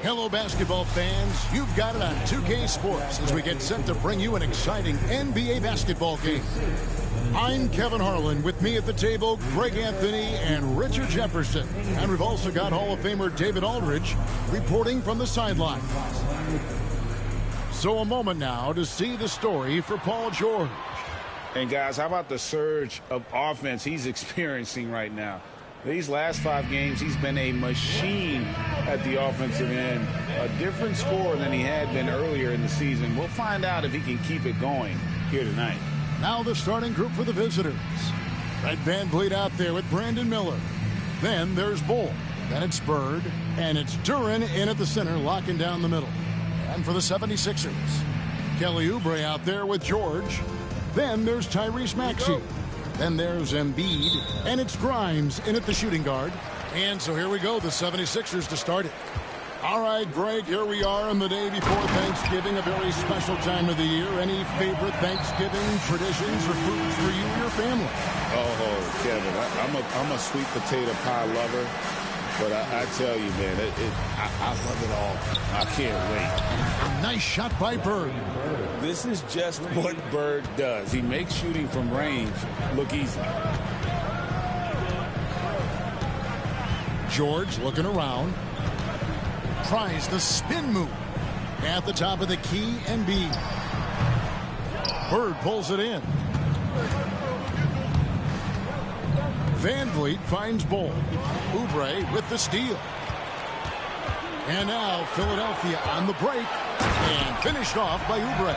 Hello, basketball fans. You've got it on 2K Sports as we get set to bring you an exciting NBA basketball game. I'm Kevin Harlan. With me at the table, Greg Anthony and Richard Jefferson. And we've also got Hall of Famer David Aldridge reporting from the sideline. So a moment now to see the story for Paul George. And guys, how about the surge of offense he's experiencing right now? These last 5 games, he's been a machine at the offensive end. A different scorer than he had been earlier in the season. We'll find out if he can keep it going here tonight. Now the starting group for the visitors. Fred VanVleet out there with Brandon Miller. Then there's Bull. Then it's Bird. And it's Duren in at the center, locking down the middle. And for the 76ers, Kelly Oubre out there with George. Then there's Tyrese Maxey. Then there's Embiid, and it's Grimes in at the shooting guard. And so here we go, the 76ers to start it. All right, Greg, here we are on the day before Thanksgiving, a very special time of the year. Any favorite Thanksgiving traditions or foods for you and your family? Oh, Kevin, I'm a sweet potato pie lover. But I tell you, man, I love it all. I can't wait. A nice shot by Bird. This is just what Bird does. He makes shooting from range look easy. George looking around. Tries the spin move. At the top of the key, Embiid. Bird pulls it in. VanVleet finds Bull. Oubre with the steal. And now Philadelphia on the break. And finished off by Oubre.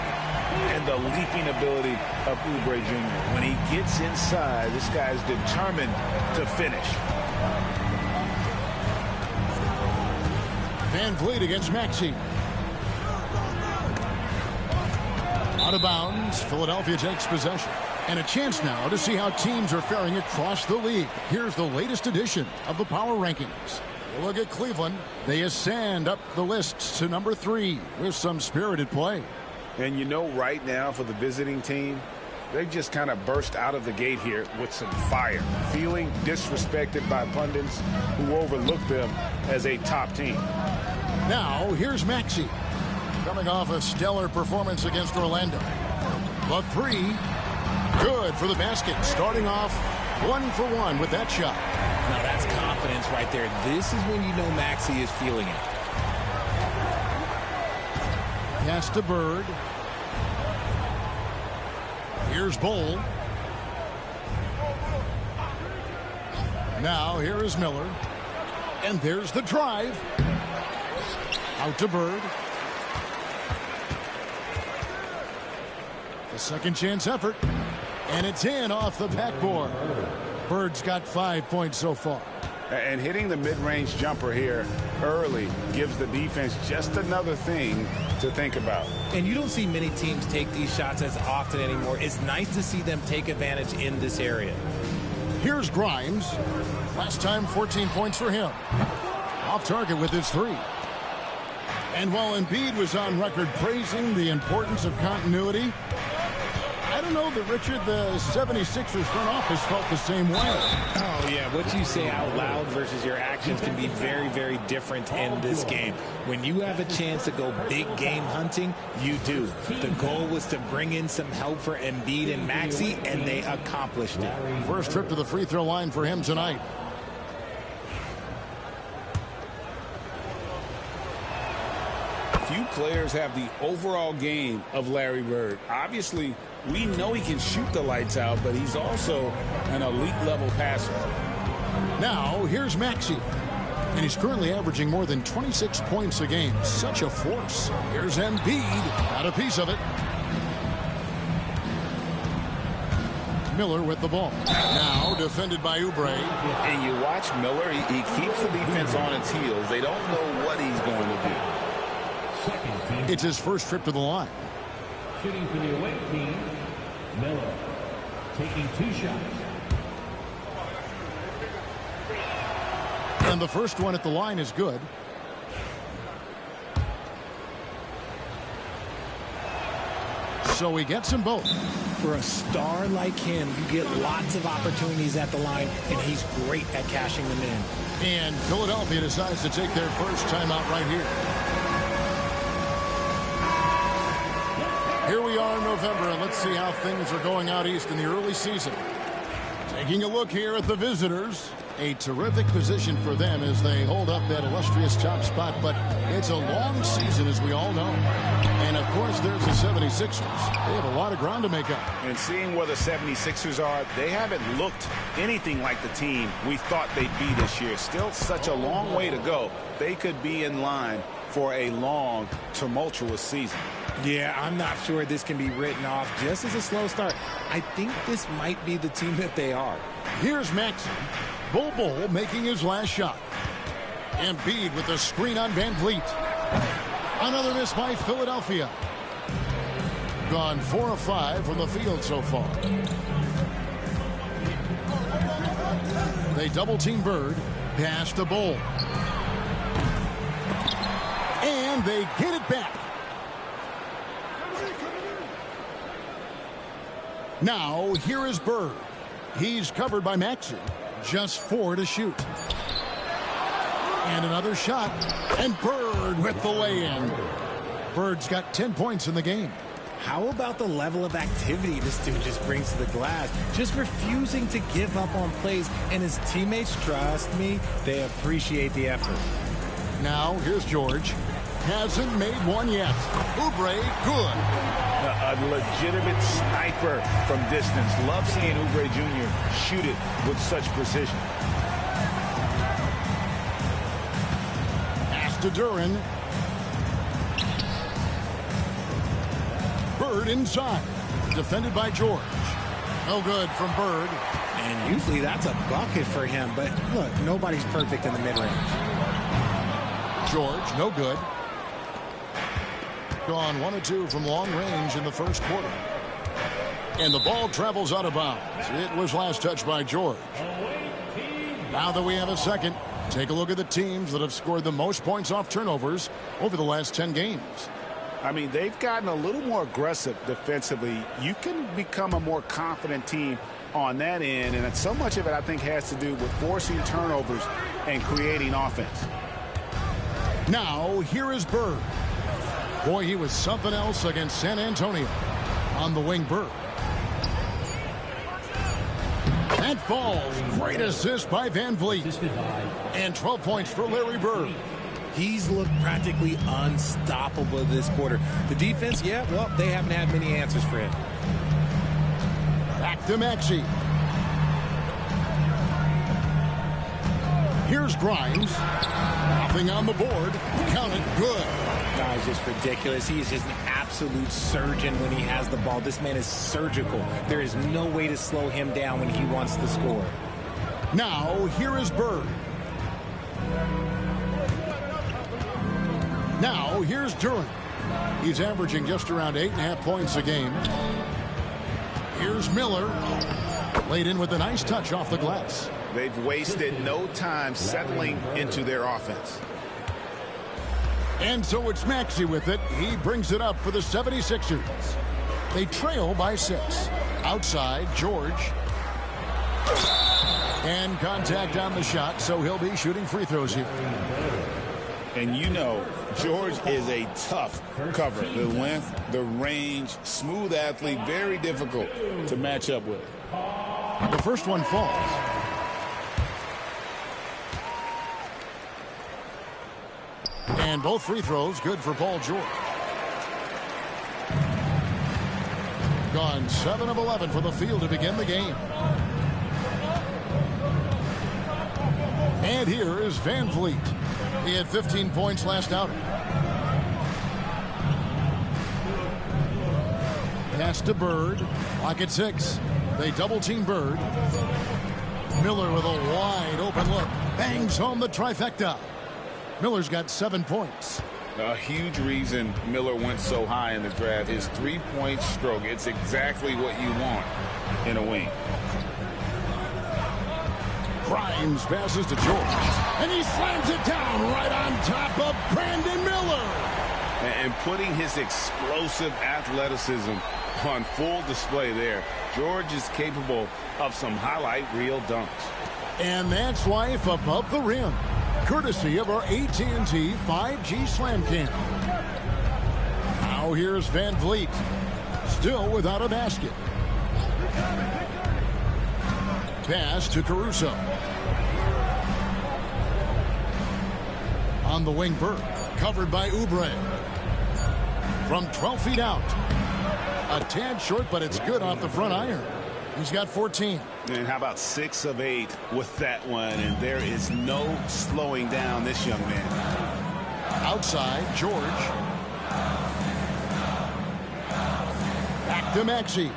And the leaping ability of Oubre Jr. When he gets inside, this guy's determined to finish. VanVleet against Maxey. Out of bounds. Philadelphia takes possession. And a chance now to see how teams are faring across the league. Here's the latest edition of the Power Rankings. Look at Cleveland. They ascend up the list to number 3 with some spirited play. And you know, right now for the visiting team, they just kind of burst out of the gate here with some fire, feeling disrespected by pundits who overlook them as a top team. Now, here's Maxey. Coming off a stellar performance against Orlando. The 3. Good for the basket. Starting off 1 for 1 with that shot. Now that's confidence right there. This is when you know Maxey is feeling it. Pass to Bird. Here's Bull. Now here is Miller. And there's the drive. Out to Bird. The second chance effort. And it's in off the backboard. Bird's got 5 points so far. And hitting the mid-range jumper here early gives the defense just another thing to think about. And you don't see many teams take these shots as often anymore. It's nice to see them take advantage in this area. Here's Grimes. Last time, 14 points for him. Off target with his 3. And while Embiid was on record praising the importance of continuity, I don't know that, Richard, the 76ers front office felt the same way. Oh, yeah. What you say out loud versus your actions can be very, very different in this game. When you have a chance to go big game hunting, you do. The goal was to bring in some help for Embiid and Maxey, and they accomplished it. First trip to the free throw line for him tonight. Few players have the overall game of Larry Bird. Obviously, we know he can shoot the lights out, but he's also an elite-level passer. Now, here's Maxey. And he's currently averaging more than 26 points a game. Such a force. Here's Embiid. Got a piece of it. Miller with the ball. Now defended by Oubre. And you watch Miller, he keeps the defense on its heels. They don't know what he's going to do. It's his first trip to the line. Shooting for the away team, Miller taking 2 shots. And the first one at the line is good. So he gets them both. For a star like him, you get lots of opportunities at the line, and he's great at cashing them in. And Philadelphia decides to take their first timeout right here. Here we are in November, and let's see how things are going out east in the early season. Taking a look here at the visitors. A terrific position for them as they hold up that illustrious top spot, but it's a long season, as we all know. And, of course, there's the 76ers. They have a lot of ground to make up. And seeing where the 76ers are, they haven't looked anything like the team we thought they'd be this year. Still such a long way to go. They could be in line for a long, tumultuous season. Yeah, I'm not sure this can be written off just as a slow start. I think this might be the team that they are. Here's Maxey. Bol making his last shot. Embiid with the screen on Van Vliet. Another miss by Philadelphia. Gone 4 of 5 from the field so far. They double team Bird. Pass to Bol. And they get it back. Now, here is Bird. He's covered by Maxey. Just 4 to shoot. And another shot. And Bird with the lay-in. Bird's got 10 points in the game. How about the level of activity this dude just brings to the glass? Just refusing to give up on plays. And his teammates, trust me, they appreciate the effort. Now, here's George. Hasn't made one yet. Oubre, good. A legitimate sniper from distance. Love seeing Oubre Jr. shoot it with such precision. Pass to Duren. Bird inside. Defended by George. No good from Bird. And usually that's a bucket for him. But look, nobody's perfect in the mid-range. George, no good. Gone 1 of 2 from long range in the first quarter. And the ball travels out of bounds. It was last touched by George. Now that we have a second, take a look at the teams that have scored the most points off turnovers over the last 10 games. I mean, they've gotten a little more aggressive defensively. You can become a more confident team on that end, and so much of it, I think, has to do with forcing turnovers and creating offense. Now, here is Bird. Boy, he was something else against San Antonio. On the wing, Bird. That falls. Great assist by Van Vliet. And 12 points for Larry Bird. He's looked practically unstoppable this quarter. The defense, yeah, well, they haven't had many answers for it. Back to Maxey. Here's Grimes. Nothing on the board. Count it, good. Guy's just ridiculous. He is just an absolute surgeon when he has the ball. This man is surgical. There is no way to slow him down when he wants to score. Now, here is Bird. Now, here's Duren. He's averaging just around 8.5 points a game. Here's Miller. Laid in with a nice touch off the glass. They've wasted no time settling into their offense. And so it's Maxey with it. He brings it up for the 76ers. They trail by 6. Outside, George. And contact on the shot, so he'll be shooting free throws here. And you know, George is a tough cover. The length, the range, smooth athlete, very difficult to match up with. The first one falls. And both free throws good for Paul George. Gone 7 of 11 for the field to begin the game. And here is Van Vliet. He had 15 points last outing. Pass to Bird. Lock at 6. They double team Bird. Miller with a wide open look. Bangs home the trifecta. Miller's got 7 points. A huge reason Miller went so high in the draft. His three-point stroke. It's exactly what you want in a wing. Grimes passes to George. And he slams it down right on top of Brandon Miller. and putting his explosive athleticism on full display there. George is capable of some highlight reel dunks. And that's life above the rim, courtesy of our AT&T 5G Slam Cam. Now here's Van Vliet, still without a basket. Pass to Caruso. On the wing, Burke, covered by Oubre. From 12 feet out. A tad short, but it's good off the front iron. He's got 14. And how about 6 of 8 with that one? And there is no slowing down this young man. Outside, George. Back to Maxey.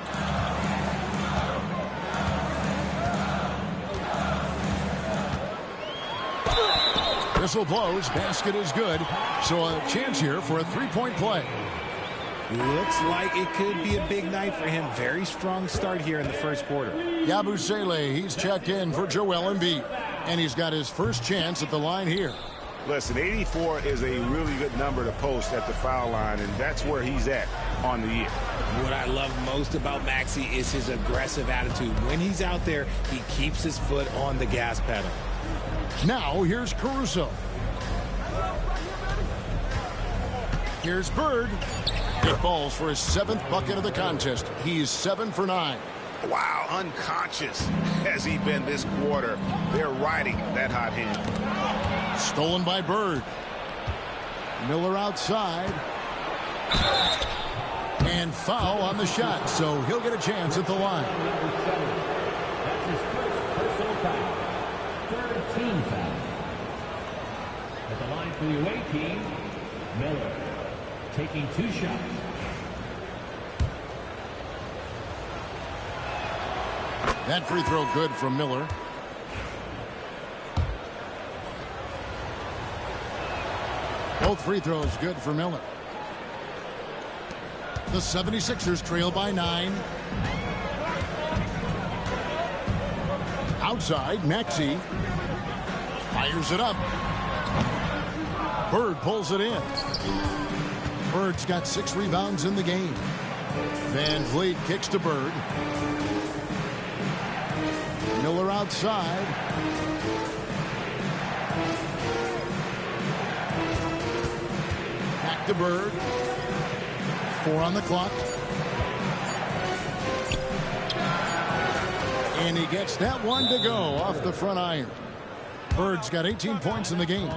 Whistle blows. Basket is good. So a chance here for a three-point play. Looks like it could be a big night for him. Very strong start here in the first quarter. Yabusele, he's checked in for Joel Embiid. And he's got his first chance at the line here. Listen, 84 is a really good number to post at the foul line, and that's where he's at on the year. What I love most about Maxey is his aggressive attitude. When he's out there, he keeps his foot on the gas pedal. Now here's Caruso. Here's Bird. It falls for his 7th bucket of the contest. He's 7 for 9. Wow, unconscious has he been this quarter. They're riding that hot hand. Stolen by Bird. Miller outside. And foul on the shot, so he'll get a chance at the line. That's his first personal foul. 13 foul. At the line for the away team, Miller taking 2 shots. That free throw good from Miller. Both free throws good for Miller. The 76ers trail by 9. Outside, Maxey fires it up. Bird pulls it in. Bird's got 6 rebounds in the game. Van Vliet kicks to Bird. Miller outside. Back to Bird. 4 on the clock. And he gets that one to go off the front iron. Bird's got 18 points in the game.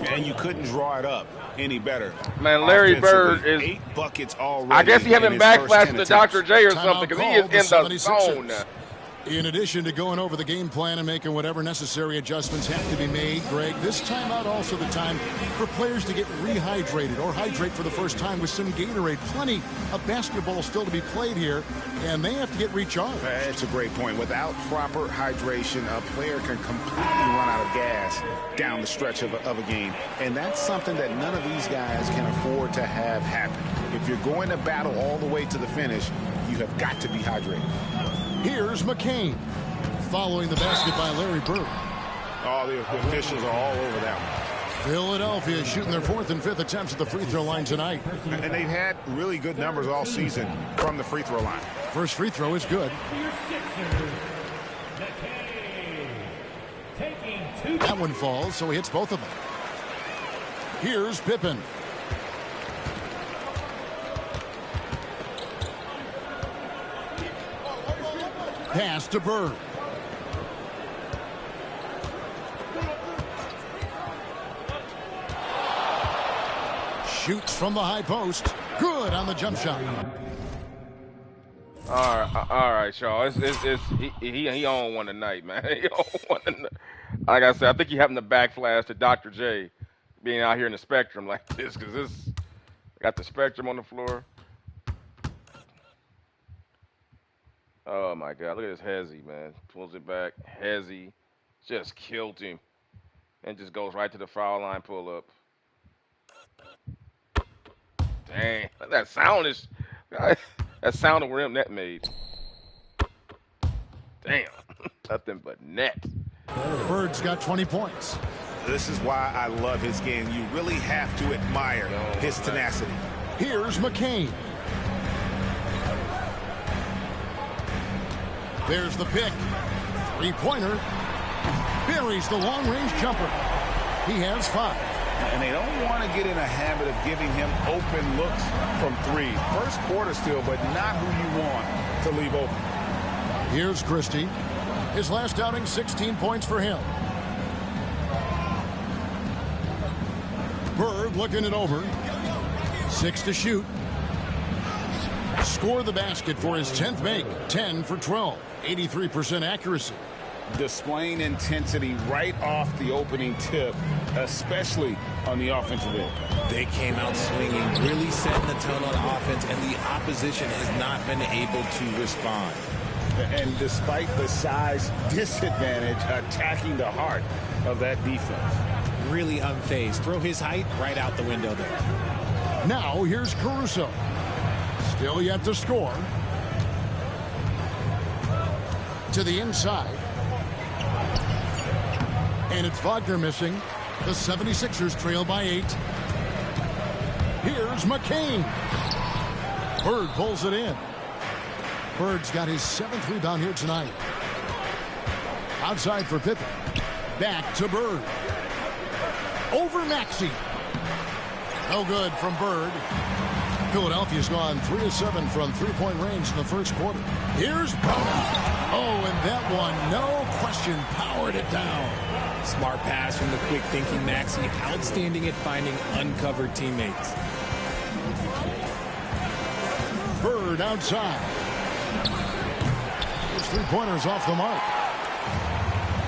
And you couldn't draw it up any better. Man, Larry Bird is 8 buckets already. I guess he having backflash to Dr. J or Timeout something because he is in the zone. In addition to going over the game plan and making whatever necessary adjustments have to be made, Greg, this timeout also the time for players to get rehydrated or hydrate for the first time with some Gatorade. Plenty of basketball still to be played here, and they have to get recharged. That's a great point. Without proper hydration, a player can completely run out of gas down the stretch of a game. And that's something that none of these guys can afford to have happen. If you're going to battle all the way to the finish, you have got to be hydrated. Here's McCain, following the basket by Larry Bird. Oh, the officials are all over that one. Philadelphia shooting their 4th and 5th attempts at the free throw line tonight. And they've had really good numbers all season from the free throw line. First free throw is good. That one falls, so he hits both of them. Here's Pippen. Pass to Bird. Shoots from the high post. Good on the jump shot. All right, y'all. He on one tonight, man. He on one tonight. Like I said, I think he having the backflash to Dr. J being out here in the Spectrum like this because this got the Spectrum on the floor. Oh, my God. Look at this Hezzy, man. Pulls it back. Hezzy just killed him. And just goes right to the foul line pull-up. Dang. That sound is... That sound of where net made. Damn. Nothing but net. Bird's got 20 points. this is why I love his game. You really have to admire his tenacity. Here's McCain. There's the pick. Three-pointer. Buries the long-range jumper. He has 5. And they don't want to get in a habit of giving him open looks from 3. First quarter still, but not who you want to leave open. Here's Christie. His last outing, 16 points for him. Bird looking it over. 6 to shoot. Score the basket for his 10th make. 10 for 12. 83% accuracy. Displaying intensity right off the opening tip, especially on the offensive end. They came out swinging, really setting the tone on offense, and the opposition has not been able to respond. And despite the size disadvantage, attacking the heart of that defense. Really unfazed. Throw his height right out the window there. Now here's Caruso. Still yet to score. To the inside. And it's Wagner missing. The 76ers trail by 8. Here's McCain. Bird pulls it in. Bird's got his 7th rebound here tonight. Outside for Pippen. Back to Bird. Over Maxey. No good from Bird. Philadelphia's gone 3 of 7 from three-point range in the first quarter. Here's Bono. Oh, and that one, no question, powered it down. Smart pass from the quick-thinking Maxey. Outstanding at finding uncovered teammates. Bird outside. His three-pointers off the mark.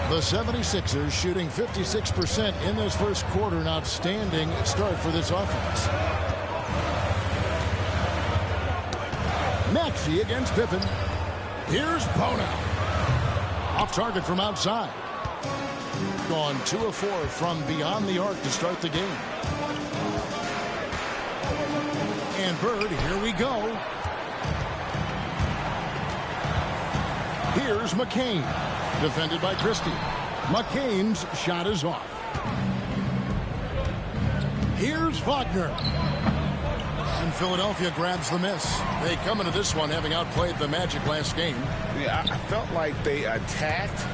The 76ers shooting 56% in this first quarter. An outstanding start for this offense. Maxey against Pippen. Here's Bono. Off target from outside. Gone 2 of 4 from beyond the arc to start the game. And Bird, here we go. Here's McCain. Defended by Christie. McCain's shot is off. Here's Wagner. And Philadelphia grabs the miss. They come into this one having outplayed the Magic last game. Yeah, I felt like they attacked,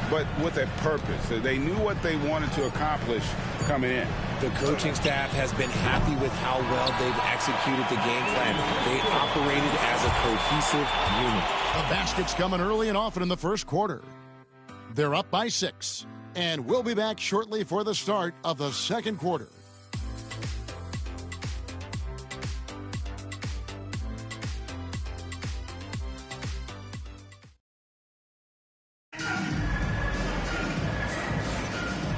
but with a purpose. They knew what they wanted to accomplish coming in. The coaching staff has been happy with how well they've executed the game plan. They operated as a cohesive unit. The basket's coming early and often in the first quarter. They're up by 6. And we'll be back shortly for the start of the second quarter.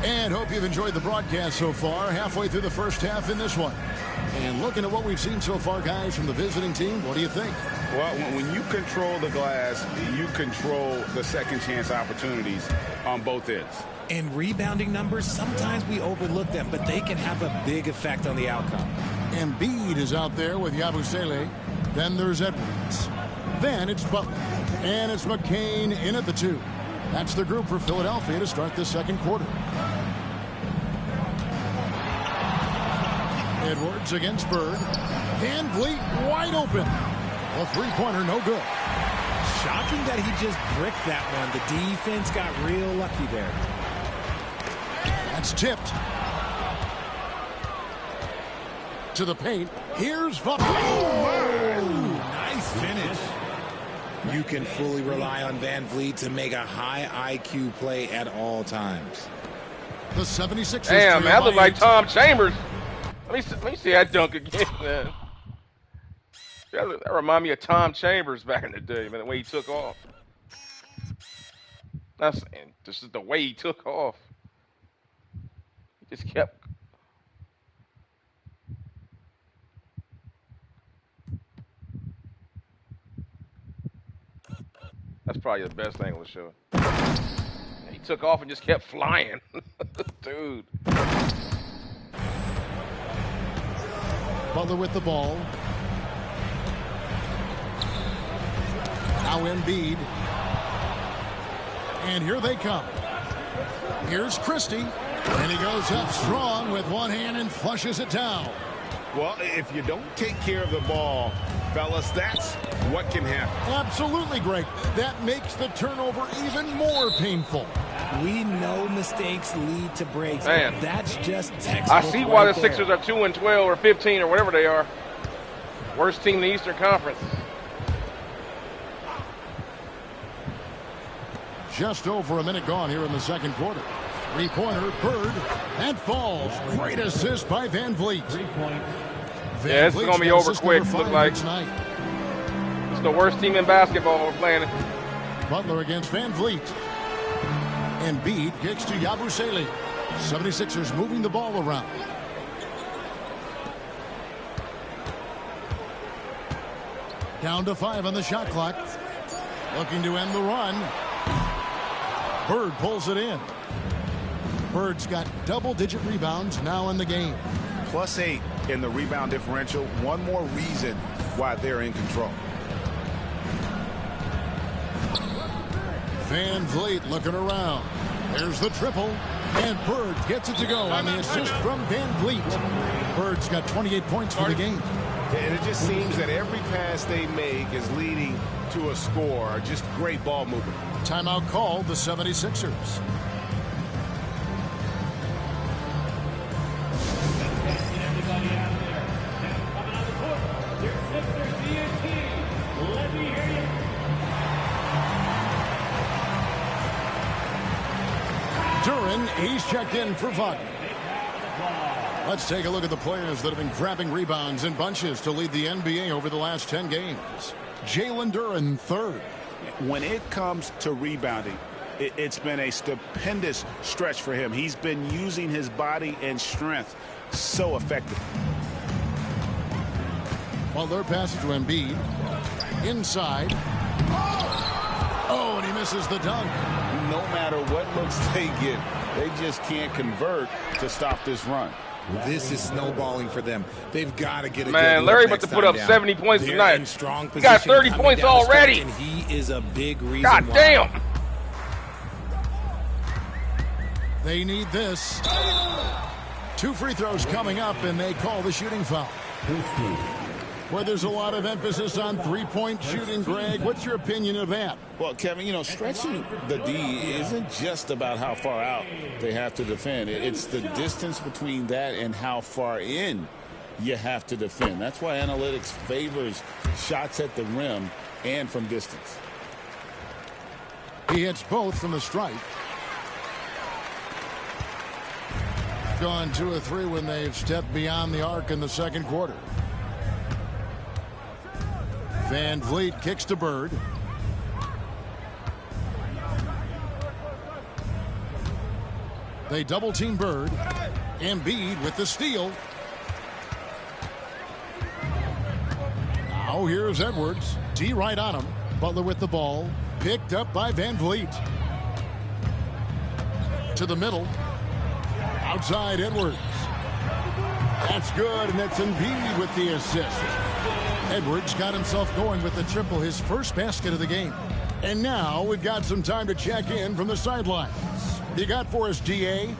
And hope you've enjoyed the broadcast so far. Halfway through the first half in this one. And looking at what we've seen so far, guys, from the visiting team, what do you think? Well, when you control the glass, you control the second chance opportunities on both ends. And rebounding numbers, sometimes we overlook them, but they can have a big effect on the outcome. Embiid is out there with Yabusele. Then there's Edwards. Then it's Butler. And it's McCain in at the 2. That's the group for Philadelphia to start the second quarter. Edwards against Bird. Van Vliet wide open. A three-pointer, no good. Shocking that he just bricked that one. The defense got real lucky there. That's tipped. To the paint. Here's Wagner. Oh, nice finish. You can fully rely on Van Vliet to make a high IQ play at all times. The 76ers. Damn, man, I look like Tom Chambers. Let me see that dunk again, man. That remind me of Tom Chambers back in the day, man, the way he took off. Not saying, this is the way he took off. He just kept. That's probably the best angle to show. He took off and just kept flying. Dude. Butler with the ball. Now Embiid. And here they come. Here's Christie. And he goes up strong with one hand and flushes it down. Well, if you don't take care of the ball, fellas, that's what can happen. Absolutely, Greg. That makes the turnover even more painful. We know mistakes lead to breaks. Man, that's just textbook. I see why right the there. Sixers are 2-12 or 15 or whatever they are. Worst team in the Eastern Conference. Just over a minute gone here in the second quarter. Three-pointer, Bird, and falls. Great assist by Van Vliet. 3 points. Yeah, this is going to be over quick, look like. It's the worst team in basketball we're playing. Butler against Van Vliet. Embiid kicks to Yabusele. 76ers moving the ball around. Down to 5 on the shot clock. Looking to end the run. Bird pulls it in. Bird's got double-digit rebounds now in the game. +8 in the rebound differential. One more reason why they're in control. Van Vliet looking around. There's the triple. And Bird gets it to go on the assist from Van Vliet. Bird's got 28 points for the game. And it just seems that every pass they make is leading to a score. Just great ball movement. Timeout called the 76ers. Everybody out there. Now coming on the court. Your Sixers DNT. Let me hear you. Duren, he's checked in for Wagner. Let's take a look at the players that have been grabbing rebounds in bunches to lead the NBA over the last 10 games. Jalen Duren, third. When it comes to rebounding, it's been a stupendous stretch for him. He's been using his body and strength so effectively. Butler passes to Embiid. Inside. Oh, and he misses the dunk. No matter what looks they get, they just can't convert to stop this run. This is snowballing for them. They've got to get a Man, good Larry look about to next put time up down. 70 points They're tonight. in strong He got position 30 coming points down the stretch, already. and he is a big reason God why. damn. They need this. 2 free throws coming up, and they call the shooting foul. Where there's a lot of emphasis on three-point shooting, Greg. What's your opinion of that? Well, Kevin, you know, stretching the D isn't just about how far out they have to defend. It's the distance between that and how far in you have to defend. That's why analytics favors shots at the rim and from distance. He hits both from the stripe. Gone 2 of 3 when they've stepped beyond the arc in the second quarter. Van Vliet kicks to Bird. They double team Bird. Embiid with the steal. Now here's Edwards. D right on him. Butler with the ball. Picked up by Van Vliet. To the middle. Outside Edwards. That's good, and that's Embiid with the assist. Edwards got himself going with the triple, his first basket of the game. And now we've got some time to check in from the sidelines. You got for us, GA?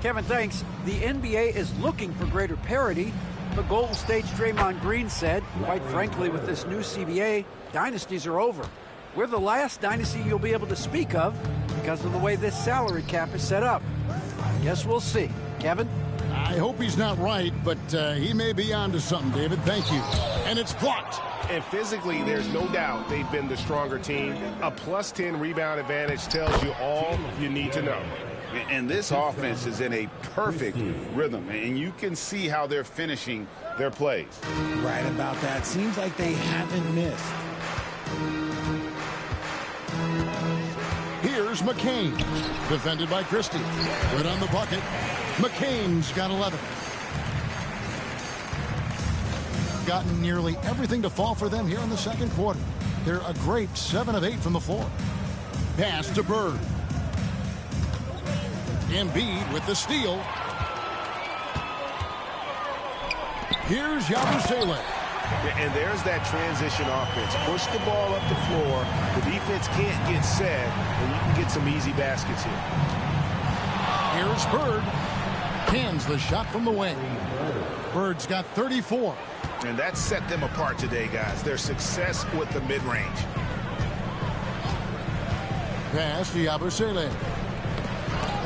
Kevin, thanks. The NBA is looking for greater parity, but Golden State's Draymond Green said, quite frankly, with this new CBA, dynasties are over. We're the last dynasty you'll be able to speak of because of the way this salary cap is set up. I guess we'll see. Kevin? I hope he's not right, but he may be onto something, David. Thank you. And it's blocked. And physically, there's no doubt they've been the stronger team. A +10 rebound advantage tells you all you need to know. And this offense is in a perfect rhythm, and you can see how they're finishing their plays. Right about that. Seems like they haven't missed. Here's McCain, defended by Christie. Good on the bucket. McCain's got 11. Gotten nearly everything to fall for them here in the second quarter. They're a great 7 of 8 from the floor. Pass to Bird. Embiid with the steal. Here's Yabusele. And there's that transition offense. Push the ball up the floor. The defense can't get set, and you can get some easy baskets here. Here's It's Bird. Cans the shot from the wing. Bird's got 34. And that set them apart today, guys. Their success with the mid-range. Pass to Yabusele.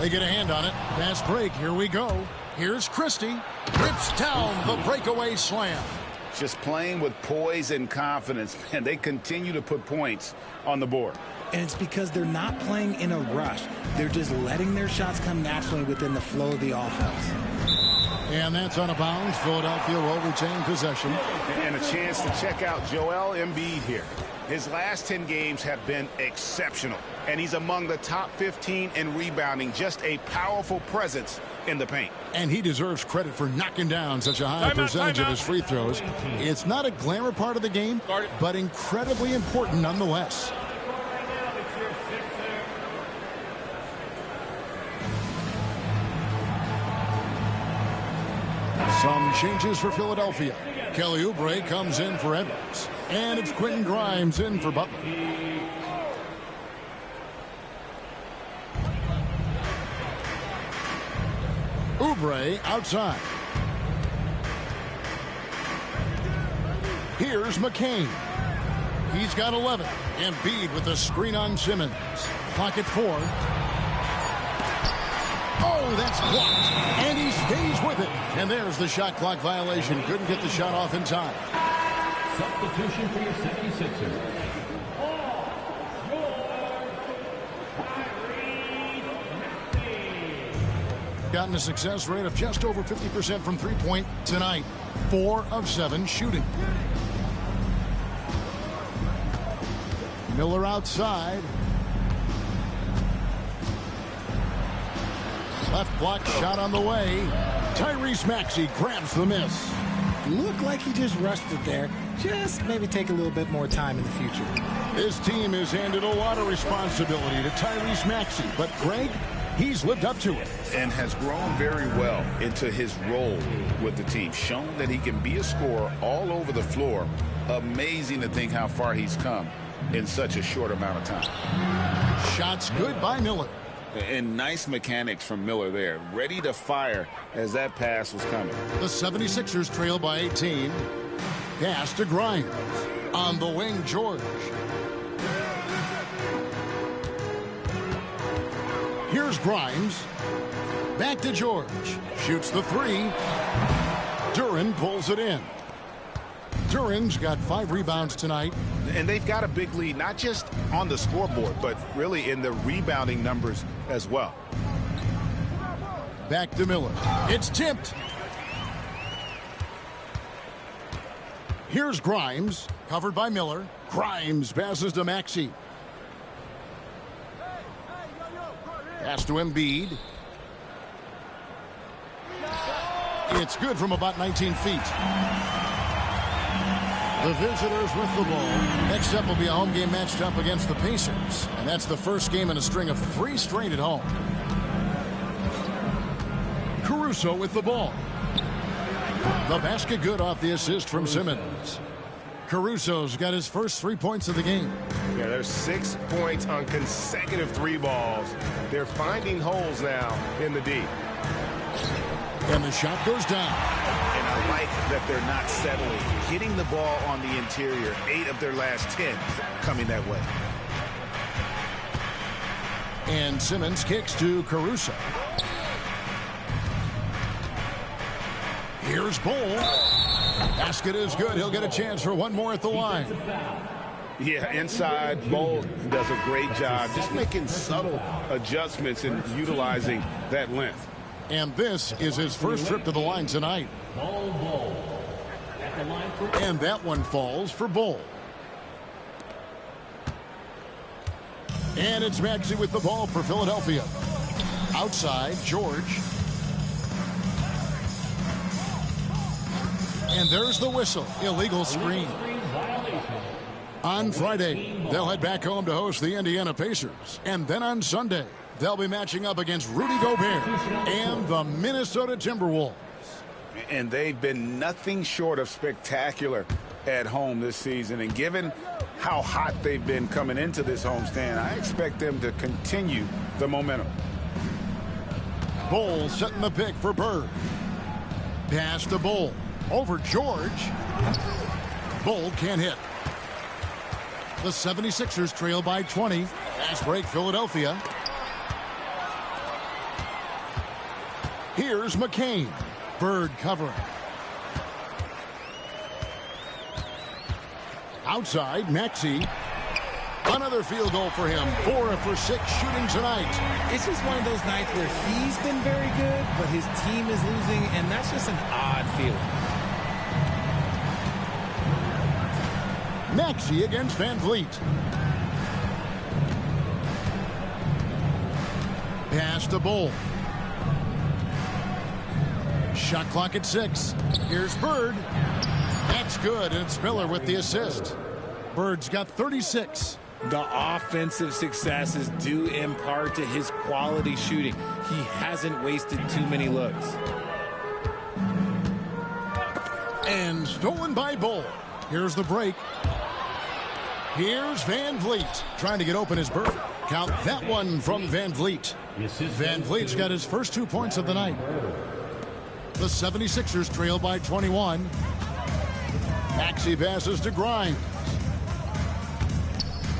They get a hand on it. Pass break. Here we go. Here's Christie. Rips down the breakaway slam. Just playing with poise and confidence, and they continue to put points on the board. And it's because they're not playing in a rush. They're just letting their shots come naturally within the flow of the offense. And that's out of bounds. Philadelphia will retain possession. And a chance to check out Joel Embiid here. His last 10 games have been exceptional, and he's among the top 15 in rebounding. Just a powerful presence in the paint. And he deserves credit for knocking down such a high percentage of his free throws. It's not a glamour part of the game, but incredibly important nonetheless. Some changes for Philadelphia. Kelly Oubre comes in for Edwards. And it's Quentin Grimes in for Butler. Oubre outside. Here's McCain. He's got 11. Embiid with the screen on Simmons. Clock at 4. Oh, that's blocked. And he stays with it. And there's the shot clock violation. Couldn't get the shot off in time. Substitution for your 76ers. Gotten a success rate of just over 50% from three-point tonight. 4 of 7 shooting. Miller outside. Left block shot on the way. Tyrese Maxey grabs the miss. Looked like he just rushed it there. Just maybe take a little bit more time in the future. This team has handed a lot of responsibility to Tyrese Maxey, but Greg, he's lived up to it. And has grown very well into his role with the team. Shown that he can be a scorer all over the floor. Amazing to think how far he's come in such a short amount of time. Shots good by Miller. And nice mechanics from Miller there. Ready to fire as that pass was coming. The 76ers trail by 18. Pass to Grimes. On the wing, George. Here's Grimes. Back to George. Shoots the 3. Duren pulls it in. Duren's got 5 rebounds tonight. And they've got a big lead, not just on the scoreboard, but really in the rebounding numbers as well. Back to Miller. It's tipped. Here's Grimes, covered by Miller. Grimes passes to Maxey. Pass to Embiid. It's good from about 19 feet. The visitors with the ball. Next up will be a home game matched up against the Pacers. And that's the first game in a string of 3 straight at home. Caruso with the ball. The basket good off the assist from Simmons. Caruso's got his first 3 points of the game. Yeah, there's 6 points on consecutive 3 balls. They're finding holes now in the D. And the shot goes down. And I like that they're not settling. Hitting the ball on the interior. 8 of their last 10 coming that way. And Simmons kicks to Caruso. Here's Bull. Basket is good. He'll get a chance for one more at the line. Yeah, inside, Bull does a great job just making subtle adjustments and utilizing that length. And this is his first trip to the line tonight. And that one falls for Bull. And it's Maxey with the ball for Philadelphia. Outside, George. And there's the whistle. Illegal screen. On Friday, they'll head back home to host the Indiana Pacers. And then on Sunday, they'll be matching up against Rudy Gobert and the Minnesota Timberwolves. And they've been nothing short of spectacular at home this season. And given how hot they've been coming into this homestand, I expect them to continue the momentum. Bull setting the pick for Bird. Pass to Bull. Over George. Bull can't hit. The 76ers trail by 20. Fast break Philadelphia. Here's McCain. Bird covering. Outside, Maxey. Another field goal for him. 4 for 6 shooting tonight. It's just one of those nights where he's been very good, but his team is losing, and that's just an odd feeling. Maxey against Van Vliet. Pass to Bull. Shot clock at 6. Here's Bird. That's good, and it's Miller with the assist. Bird's got 36. The offensive success is due in part to his quality shooting. He hasn't wasted too many looks. And stolen by Bull. Here's the break. Here's Van Vliet. Trying to get open as Bird. Count that one from Van Vliet. Van Vliet's got his first 2 points of the night. The 76ers trail by 21. Maxey passes to Grimes.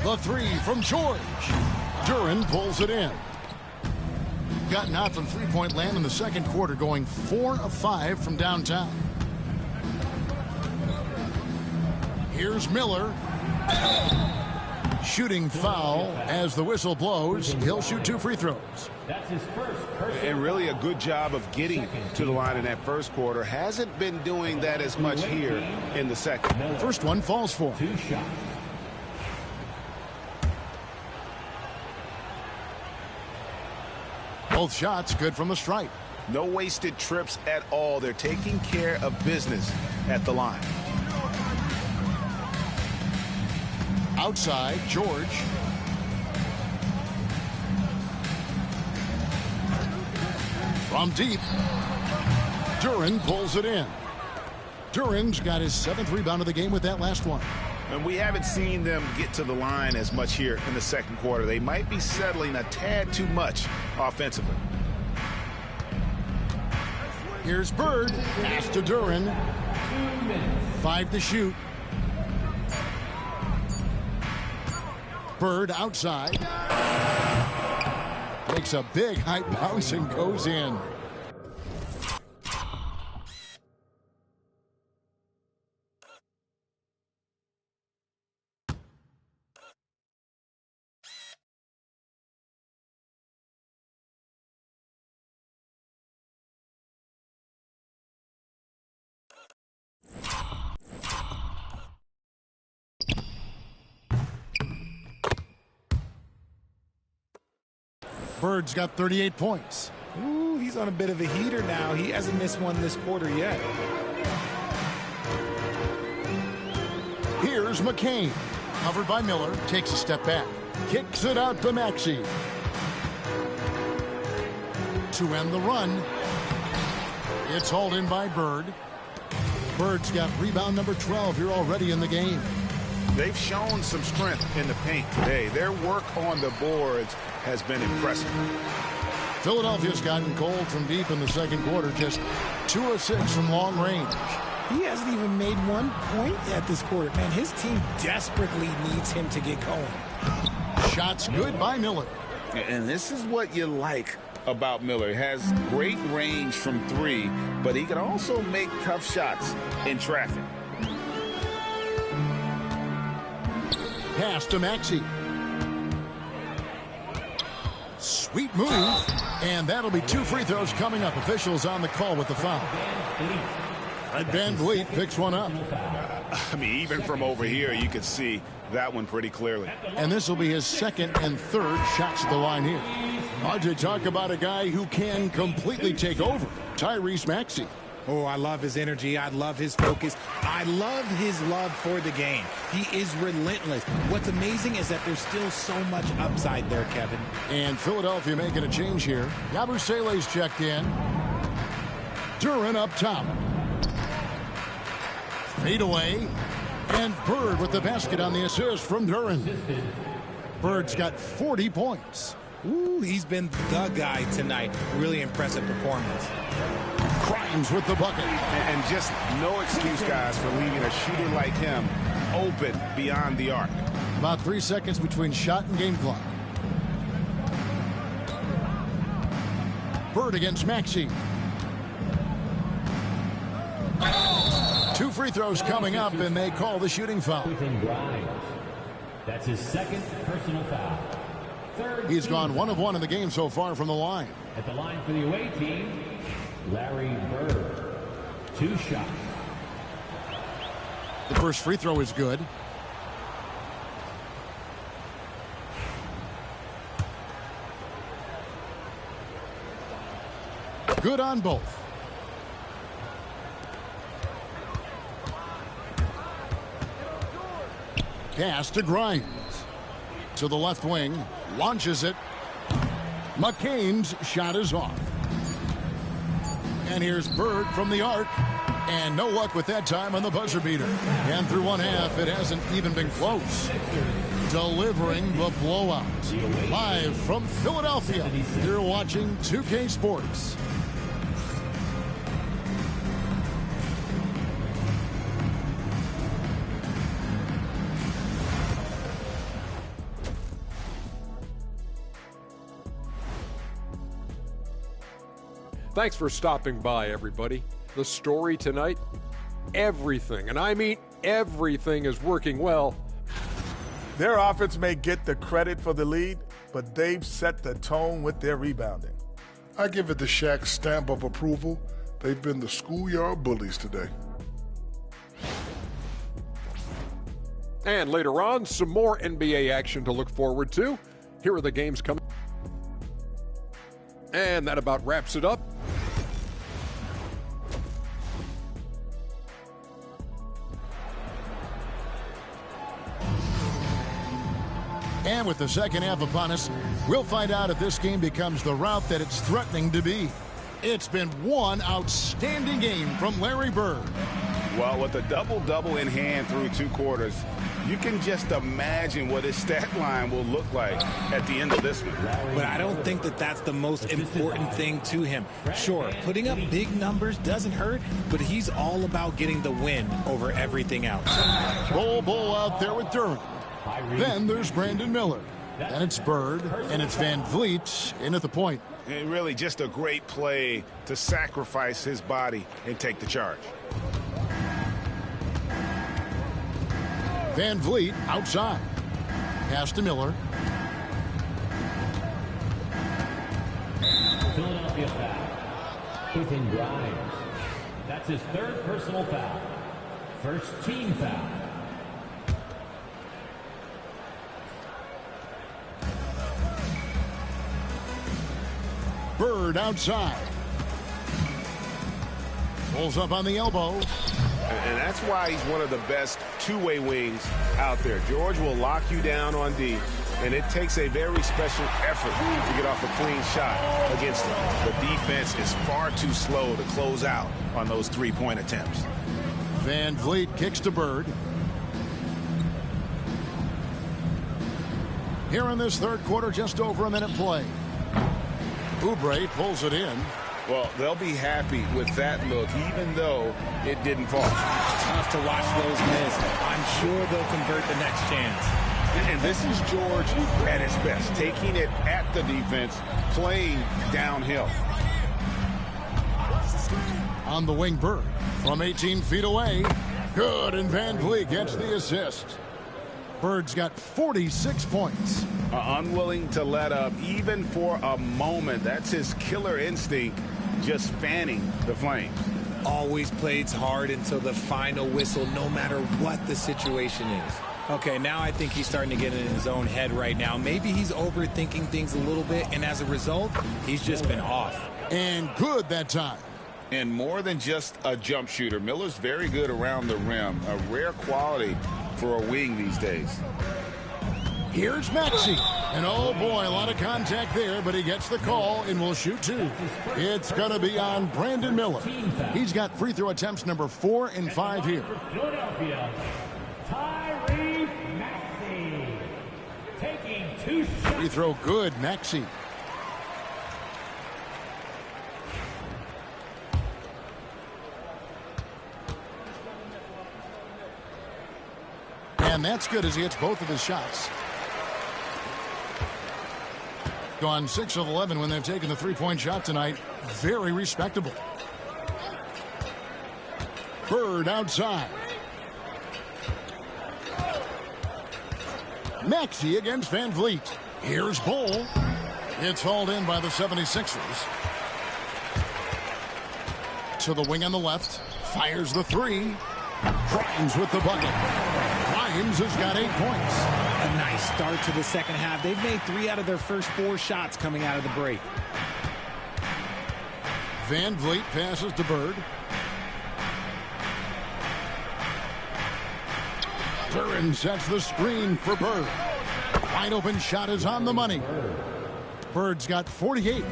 The 3 from George. Duren pulls it in. Gotten out from three-point land in the second quarter, going 4 of 5 from downtown. Here's Miller. Shooting foul as the whistle blows. He'll shoot 2 free throws. That's his first. And really a good job of getting to the line in that first quarter. Hasn't been doing that as much here in the second. First one falls for. 2 shots. Both shots good from the stripe. No wasted trips at all. They're taking care of business at the line. Outside, George. From deep. Duren pulls it in. Duren's got his 7th rebound of the game with that last one. And we haven't seen them get to the line as much here in the second quarter. They might be settling a tad too much offensively. Here's Bird. Pass to Duren. 5 to shoot. Bird outside. Makes a big high bounce and goes in. Bird's got 38 points. Ooh, he's on a bit of a heater now. He hasn't missed one this quarter yet. Here's McCain. Covered by Miller. Takes a step back. Kicks it out to Maxey. To end the run. It's hauled in by Bird. Bird's got rebound number 12 here already in the game. They've shown some strength in the paint today. Their work on the boards has been impressive. Philadelphia's gotten cold from deep in the second quarter. Just 2 of 6 from long range. He hasn't even made 1 point yet this quarter. Man, his team desperately needs him to get going. Shots good by Miller. And this is what you like about Miller. He has great range from 3, but he can also make tough shots in traffic. Pass to Maxey. Sweet move. And that'll be 2 free throws coming up. Officials on the call with the foul. Van Vliet picks one up. I mean, even from over here, you can see that one pretty clearly. And this will be his 2nd and 3rd shots at the line here. Hard to talk about a guy who can completely take over. Tyrese Maxey. Oh, I love his energy. I love his focus. I love his love for the game. He is relentless. What's amazing is that there's still so much upside there, Kevin. And Philadelphia making a change here. Yabusele's checked in. Duren up top. Fade away. And Bird with the basket on the assist from Duren. Bird's got 40 points. Ooh, he's been the guy tonight. Really impressive performance. Grimes with the bucket. And just no excuse, guys, for leaving a shooter like him open beyond the arc. About 3 seconds between shot and game clock. Bird against Maxey. 2 free throws coming up, and they call the shooting foul. That's his second personal foul. He's gone 1 of 1 in the game so far from the line. At the line for the away team, Larry Bird. 2 shots. The first free throw is good. Good on both. Pass to Grimes. To the left wing. Launches it. McCain's shot is off. And here's Bird from the arc. And no luck with that time on the buzzer beater. And through one half, it hasn't even been close. Delivering the blowout. Live from Philadelphia, you're watching 2K Sports. Thanks for stopping by, everybody. The story tonight, everything, and I mean everything, is working well. Their offense may get the credit for the lead, but they've set the tone with their rebounding. I give it the Shaq stamp of approval. They've been the schoolyard bullies today. And later on, some more NBA action to look forward to. Here are the games coming. And that about wraps it up. And with the second half upon us, we'll find out if this game becomes the route that it's threatening to be. It's been one outstanding game from Larry Bird. Well, with a double-double in hand through 2 quarters, you can just imagine what his stat line will look like at the end of this one. But I don't think that that's the most important thing to him. Sure, putting up big numbers doesn't hurt, but he's all about getting the win over everything else. Bull out there with Durham. Then there's Brandon Miller. Then it's Bird, and it's Van Vliet in at the point. And really just a great play to sacrifice his body and take the charge. Van Vliet outside. Pass to Miller. Philadelphia foul. Quentin Grimes. That's his 3rd personal foul. First team foul. Bird outside. Pulls up on the elbow. And that's why he's one of the best two-way wings out there. George will lock you down on D, and it takes a very special effort to get off a clean shot against him. The defense is far too slow to close out on those 3-point attempts. Van Vliet kicks to Bird. Here in this 3rd quarter, just over a minute play. Oubre pulls it in. Well, they'll be happy with that look, even though it didn't fall. Tough to watch those miss. I'm sure they'll convert the next chance. And this is George at his best, taking it at the defense, playing downhill. On the wing, Bird from 18 feet away. Good, and Van Vliet gets the assist. Bird's got 46 points. Unwilling to let up even for a moment. That's his killer instinct, just fanning the flames. Always plays hard until the final whistle, no matter what the situation is. Okay, now I think he's starting to get in his own head right now. Maybe he's overthinking things a little bit, and as a result, he's just been off. And good that time. And more than just a jump shooter, Miller's very good around the rim. A rare quality for a wing these days. Here's Maxey. And oh boy, a lot of contact there, but he gets the call and will shoot 2. It's going to be on Brandon Miller. He's got free throw attempts number 4 and 5 here. Philadelphia, Tyrese Maxey taking Free throw good, Maxey. And that's good as he hits both of his shots. Gone 6 of 11 when they've taken the three-point shot tonight. Very respectable. Bird outside. Maxey against Van Vliet. Here's Bull. It's hauled in by the 76ers. To the wing on the left. Fires the three. Grimes with the bucket. Grimes has got 8 points. A nice start to the second half. They've made 3 out of their first 4 shots coming out of the break. Van Vliet passes to Bird. Duren sets the screen for Bird. Wide open shot is on the money. Bird's got 48.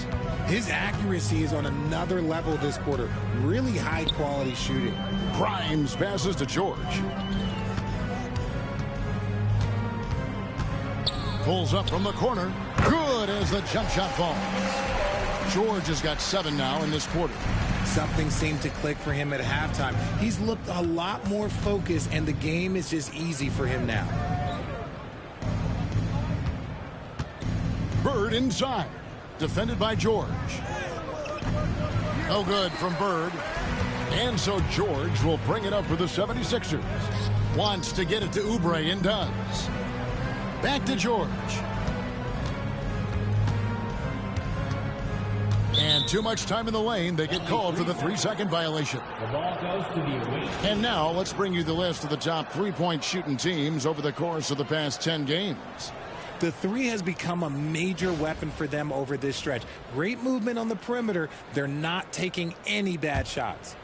His accuracy is on another level this quarter. Really high quality shooting. Grimes passes to George. Pulls up from the corner. Good as the jump shot falls. George has got 7 now in this quarter. Something seemed to click for him at halftime. He's looked a lot more focused, and the game is just easy for him now. Bird inside. Defended by George. No good from Bird. And so George will bring it up for the 76ers. Wants to get it to Oubre and does. Back to George. And too much time in the lane. They get called for the 3-second violation. The ball goes to the away. And now let's bring you the list of the top three-point shooting teams over the course of the past 10 games. The three has become a major weapon for them over this stretch. Great movement on the perimeter. They're not taking any bad shots.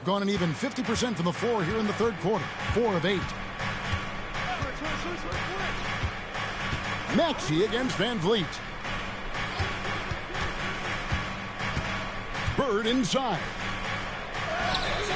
Gone an even 50% from the floor here in the third quarter. 4 of 8. Maxey against Van Vliet. Bird inside.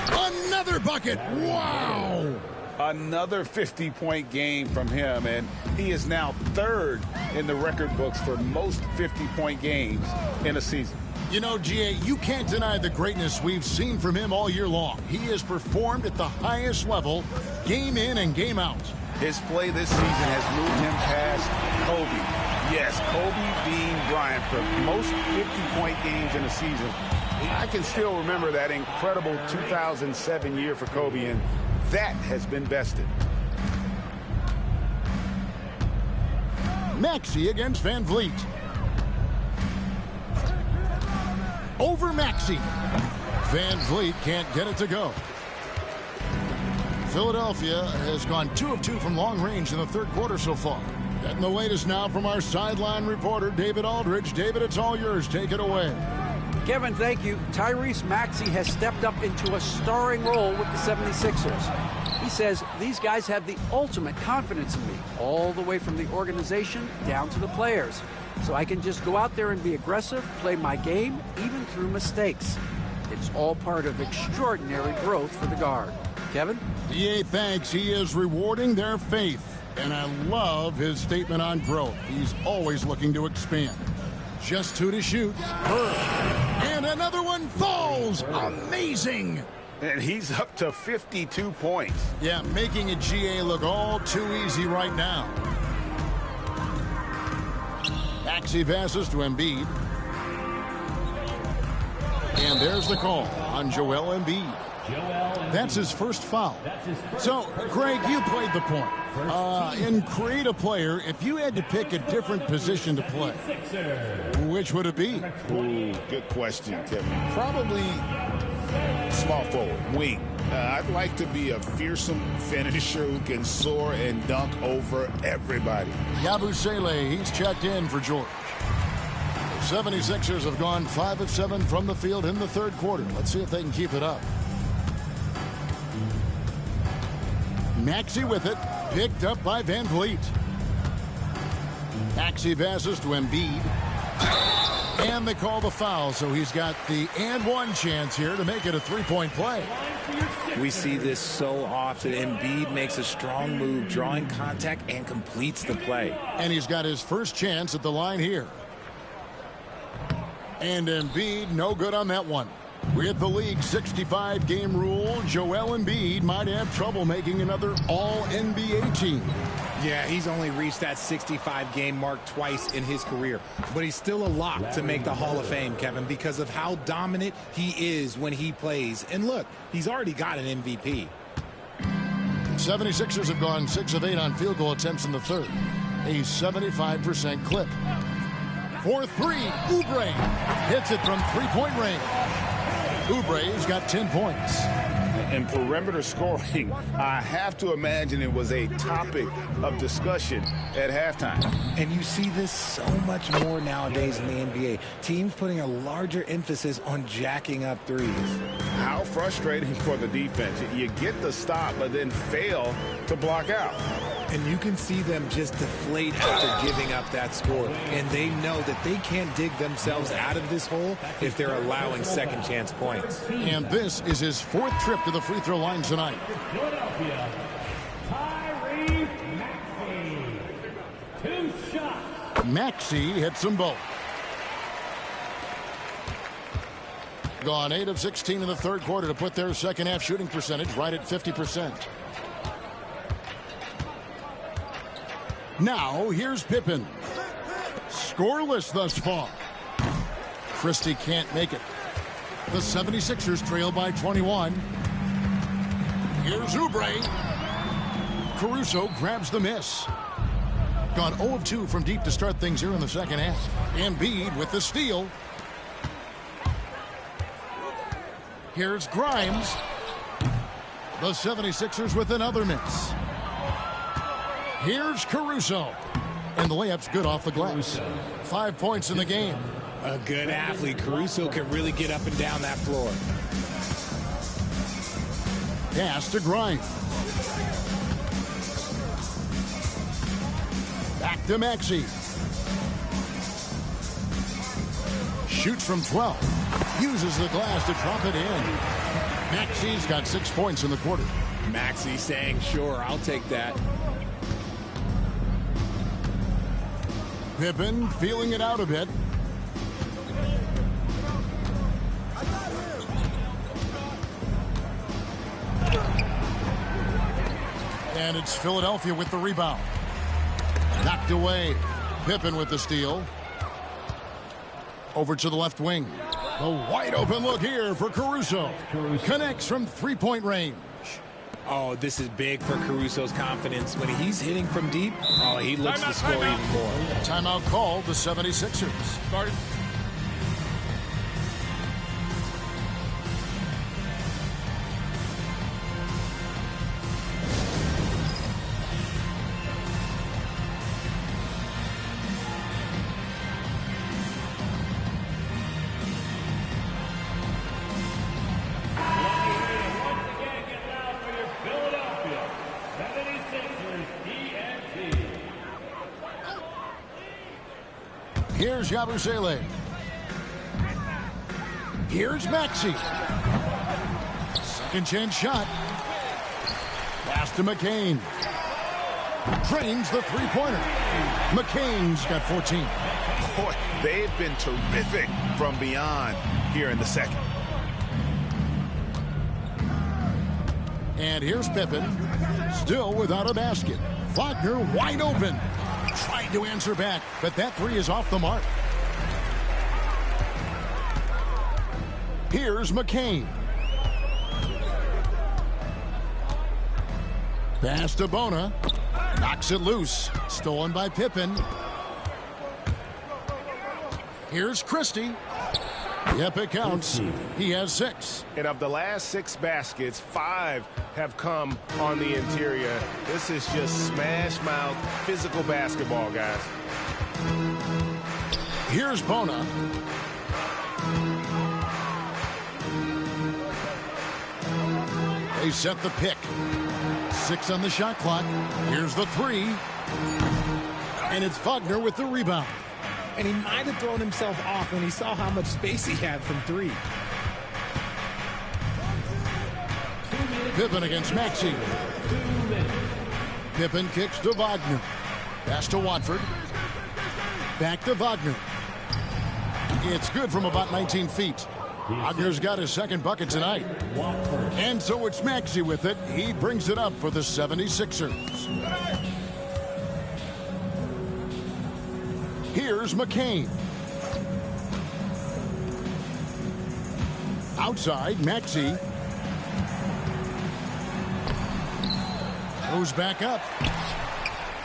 Another bucket. Wow. Another 50-point game from him, and he is now 3rd in the record books for most 50-point games in a season. You know, G.A., you can't deny the greatness we've seen from him all year long. He has performed at the highest level, game in and game out. His play this season has moved him past Kobe. Yes, Kobe being Bryant for most 50-point games in a season. I can still remember that incredible 2007 year for Kobe, and that has been bested. Maxey against Van Vliet. Over Maxey. Van Vliet can't get it to go. Philadelphia has gone 2 of 2 from long range in the third quarter so far. Getting the latest now from our sideline reporter, David Aldridge. David, it's all yours. Take it away. Kevin, thank you. Tyrese Maxey has stepped up into a starring role with the 76ers. He says, these guys have the ultimate confidence in me, all the way from the organization down to the players. So I can just go out there and be aggressive, play my game, even through mistakes. It's all part of extraordinary growth for the guard. Kevin? DA thanks. He is rewarding their faith. And I love his statement on growth. He's always looking to expand. Just 2 to shoot. Bird. And another one falls. Amazing. And he's up to 52 points. Yeah, making a GA look all too easy right now. Maxey passes to Embiid. And there's the call on Joel Embiid. That's his first foul. So, Greg, you played the point. In create a player, if you had to pick a different position to play, which would it be? Ooh, good question, Kevin. Probably small forward, wing. I'd like to be a fearsome finisher who can soar and dunk over everybody. Yabusele, he's checked in for George. The 76ers have gone 5 of 7 from the field in the third quarter. Let's see if they can keep it up. Maxey with it, picked up by Van Vliet. Maxey passes to Embiid. And they call the foul, so he's got the and one chance here to make it a three-point play. We see this so often. Embiid makes a strong move, drawing contact, and completes the play. And he's got his first chance at the line here. And Embiid, no good on that one. With the league's 65-game rule, Joel Embiid might have trouble making another All-NBA team. Yeah, he's only reached that 65-game mark twice in his career. But he's still a lock to make the Hall of Fame, Kevin, because of how dominant he is when he plays. And look, he's already got an MVP. 76ers have gone 6 of 8 on field goal attempts in the third. A 75% clip. For three, Oubre hits it from three-point range. Oubre's got 10 points. And perimeter scoring, I have to imagine it was a topic of discussion at halftime. And you see this so much more nowadays in the NBA. Teams putting a larger emphasis on jacking up threes. How frustrating for the defense. You get the stop, but then fail to block out. And you can see them just deflate after giving up that score. And they know that they can't dig themselves out of this hole if they're allowing second chance points. And this is his fourth trip to the free throw line tonight. Philadelphia, Tyrese Maxey. 2 shots. Maxey hits them both. Gone 8 of 16 in the third quarter to put their second half shooting percentage right at 50%. Now, here's Pippen. Scoreless thus far. Christie can't make it. The 76ers trail by 21. Here's Oubre. Caruso grabs the miss. Gone 0 of 2 from deep to start things here in the second half. Embiid with the steal. Here's Grimes. The 76ers with another miss. Here's Caruso. And the layup's good off the glass. 5 points in the game. A good athlete. Caruso can really get up and down that floor. Pass to Grimes. Back to Maxey. Shoots from 12. Uses the glass to drop it in. Maxey's got 6 points in the quarter. Maxey saying, sure, I'll take that. Pippen feeling it out a bit. And it's Philadelphia with the rebound. Knocked away. Pippen with the steal. Over to the left wing. The wide open look here for Caruso. Connects from three-point range. Oh, this is big for Caruso's confidence. When he's hitting from deep, oh, he looks to score even more. Timeout called the 76ers. Started. Here's Yabusele. Here's Maxey. Second chance shot. Pass to McCain. Drains the three-pointer. McCain's got 14. Boy, they've been terrific from beyond here in the second. And here's Pippen, still without a basket. Wagner wide open. Trying to answer back, but that three is off the mark. Here's McCain. Pass to Bona. Knocks it loose. Stolen by Pippen. Here's Christie. Yep, it counts. He has 6. And of the last 6 baskets, 5 have come on the interior. This is just smash mouth physical basketball, guys. Here's Bona. They set the pick. 6 on the shot clock. Here's the 3. And it's Wagner with the rebound. and he might have thrown himself off when he saw how much space he had from three. Pippen against Maxey. Pippen kicks to Wagner. Pass to Watford. Back to Wagner. It's good from about 19 feet. Wagner's got his second bucket tonight. And so it's Maxey with it. He brings it up for the 76ers. Here's McCain. Outside, Maxey. Goes back up.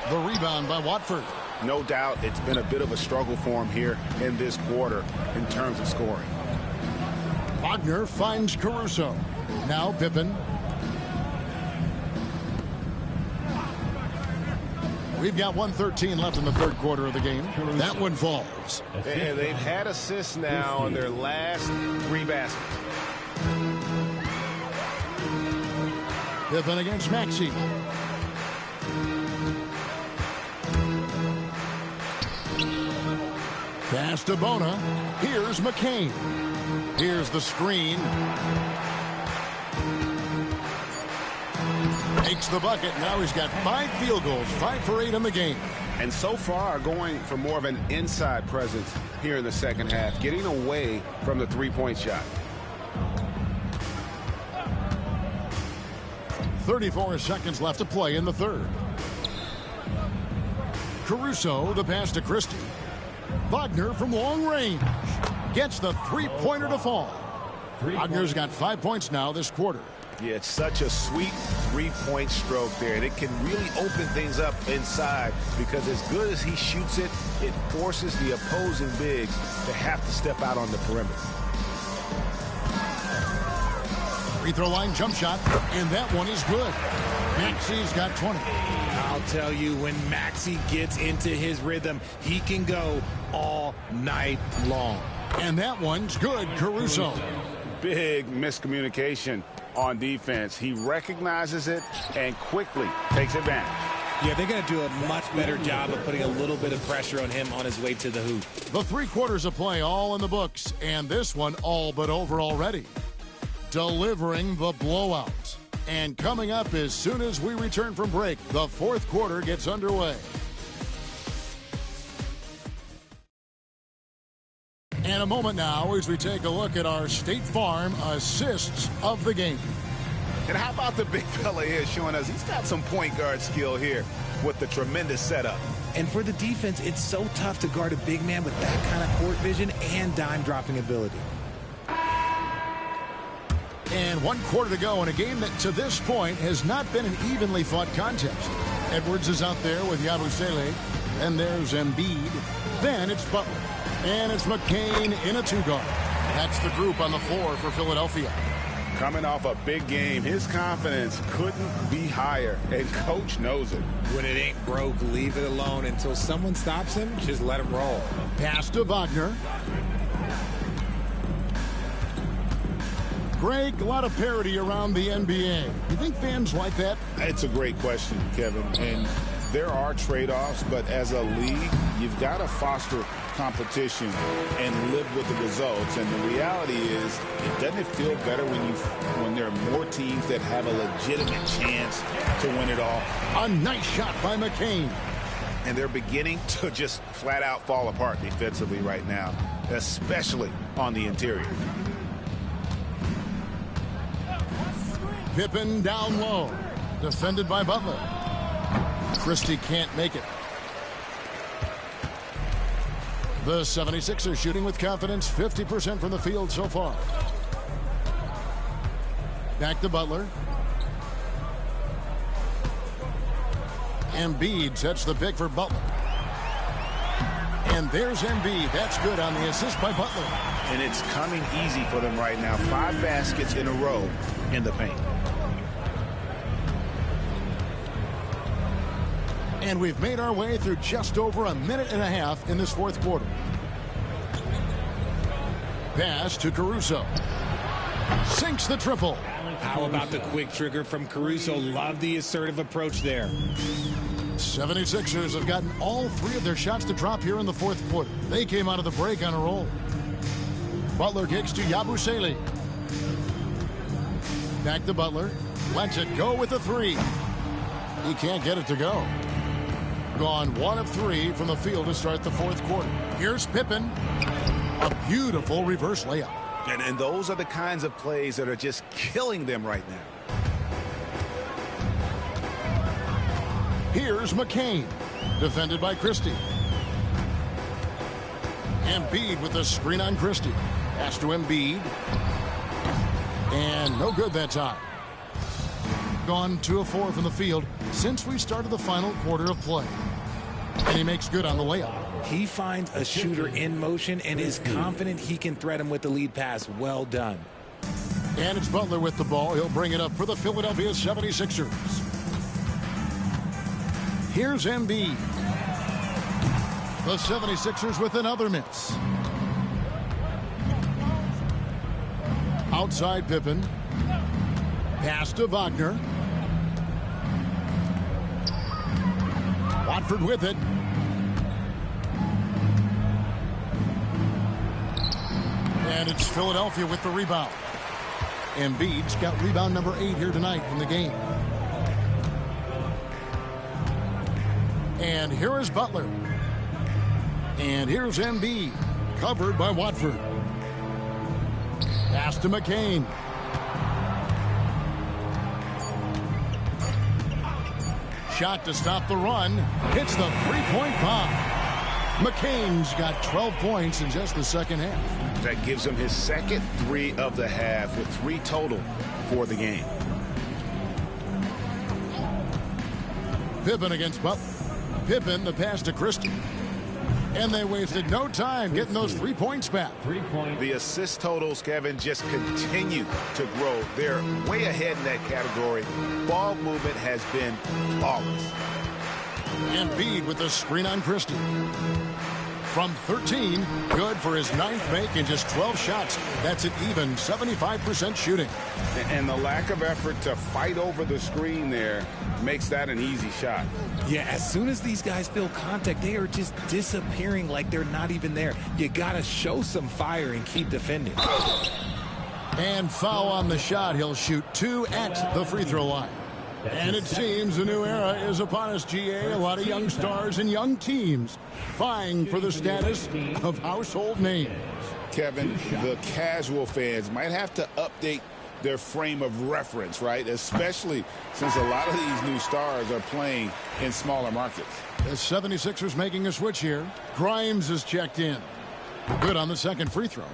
The rebound by Watford. No doubt it's been a bit of a struggle for him here in this quarter in terms of scoring. Wagner finds Caruso. Now Pippen. We've got 1:13 left in the third quarter of the game. That one falls. And they've had assists now on their last 3 baskets. Pippen against Maxey. Pass to Bona. Here's McCain. Here's the screen. Makes the bucket. Now he's got 5 field goals, 5 for 8 in the game. And so far going for more of an inside presence here in the second half, getting away from the three-point shot. 34 seconds left to play in the third. Caruso, the pass to Christie. Wagner from long range gets the three-pointer to fall. Wagner's got 5 points now this quarter. Yeah, it's such a sweet three-point stroke there, and it can really open things up inside because as good as he shoots it, it forces the opposing bigs to have to step out on the perimeter. Free throw line jump shot, and that one is good. Maxey's got 20. I'll tell you, when Maxey gets into his rhythm, he can go all night long. And that one's good, Caruso. Big miscommunication on defense. He recognizes it and quickly takes advantage. Yeah, they're going to do a much better job of putting a little bit of pressure on him on his way to the hoop. The 3 quarters of play all in the books, and this one all but over already. Delivering the blowout. And coming up as soon as we return from break, the fourth quarter gets underway. And a moment now as we take a look at our State Farm assists of the game. And how about the big fella here showing us he's got some point guard skill here with the tremendous setup. And for the defense, it's so tough to guard a big man with that kind of court vision and dime dropping ability. And 1 quarter to go in a game that to this point has not been an evenly fought contest. Edwards is out there with Yabusele. And there's Embiid. Then it's Butler. And it's McCain in a 2-guard. That's the group on the floor for Philadelphia. Coming off a big game, his confidence couldn't be higher, and coach knows it. When it ain't broke, leave it alone. Until someone stops him, just let him roll. Pass to Wagner. Greg, a lot of parity around the NBA. You think fans like that? It's a great question, Kevin. And there are trade-offs, but as a league, you've got to foster competition and live with the results. And the reality is, doesn't it feel better when there are more teams that have a legitimate chance to win it all? A nice shot by McCain. And they're beginning to just flat out fall apart defensively right now, especially on the interior. Pippen down low. Defended by Butler. Christie can't make it. The 76ers shooting with confidence, 50% from the field so far. Back to Butler. Embiid sets the pick for Butler. And there's Embiid. That's good on the assist by Butler. And it's coming easy for them right now. 5 baskets in a row in the paint. And we've made our way through just over a minute and a half in this fourth quarter. Pass to Caruso. Sinks the triple. How about the quick trigger from Caruso? Love the assertive approach there. 76ers have gotten all 3 of their shots to drop here in the fourth quarter. They came out of the break on a roll. Butler kicks to Yabusele. Back to Butler. Lets it go with the 3. He can't get it to go. Gone 1 of 3 from the field to start the fourth quarter. Here's Pippen. A beautiful reverse layup. And those are the kinds of plays that are just killing them right now. Here's McCain, defended by Christie. Embiid with the screen on Christie. Pass to Embiid. And no good that time. Gone 2 of 4 from the field since we started the final quarter of play. And he makes good on the layup. He finds a shooter in motion and is confident he can threat him with the lead pass. Well done. And it's Butler with the ball. He'll bring it up for the Philadelphia 76ers. Here's Embiid. The 76ers with another miss. Outside Pippen. Pass to Wagner. Watford with it. And it's Philadelphia with the rebound. Embiid's got rebound number 8 here tonight in the game. And here is Butler. And here's Embiid, covered by Watford. Pass to McCain. Shot to stop the run. Hits the three-point bomb. McCain's got 12 points in just the second half. That gives him his second 3 of the half with 3 total for the game. Pippen against Butler. Pippen, the pass to Christie. And they wasted no time getting those 3 points back. The assist totals, Kevin, just continue to grow. They're way ahead in that category. Ball movement has been flawless. Embiid with the screen on Christie. From 13, good for his 9th make in just 12 shots. That's an even 75% shooting. And the lack of effort to fight over the screen there makes that an easy shot. Yeah, as soon as these guys feel contact, they are just disappearing like they're not even there. You got to show some fire and keep defending. And foul on the shot. He'll shoot 2 at the free throw line. And it seems a new era is upon us, GA. A lot of young stars and young teams vying for the status of household names. Kevin, the casual fans might have to update their frame of reference, right? Especially since a lot of these new stars are playing in smaller markets. The 76ers making a switch here. Grimes is checked in. Good on the second free throw.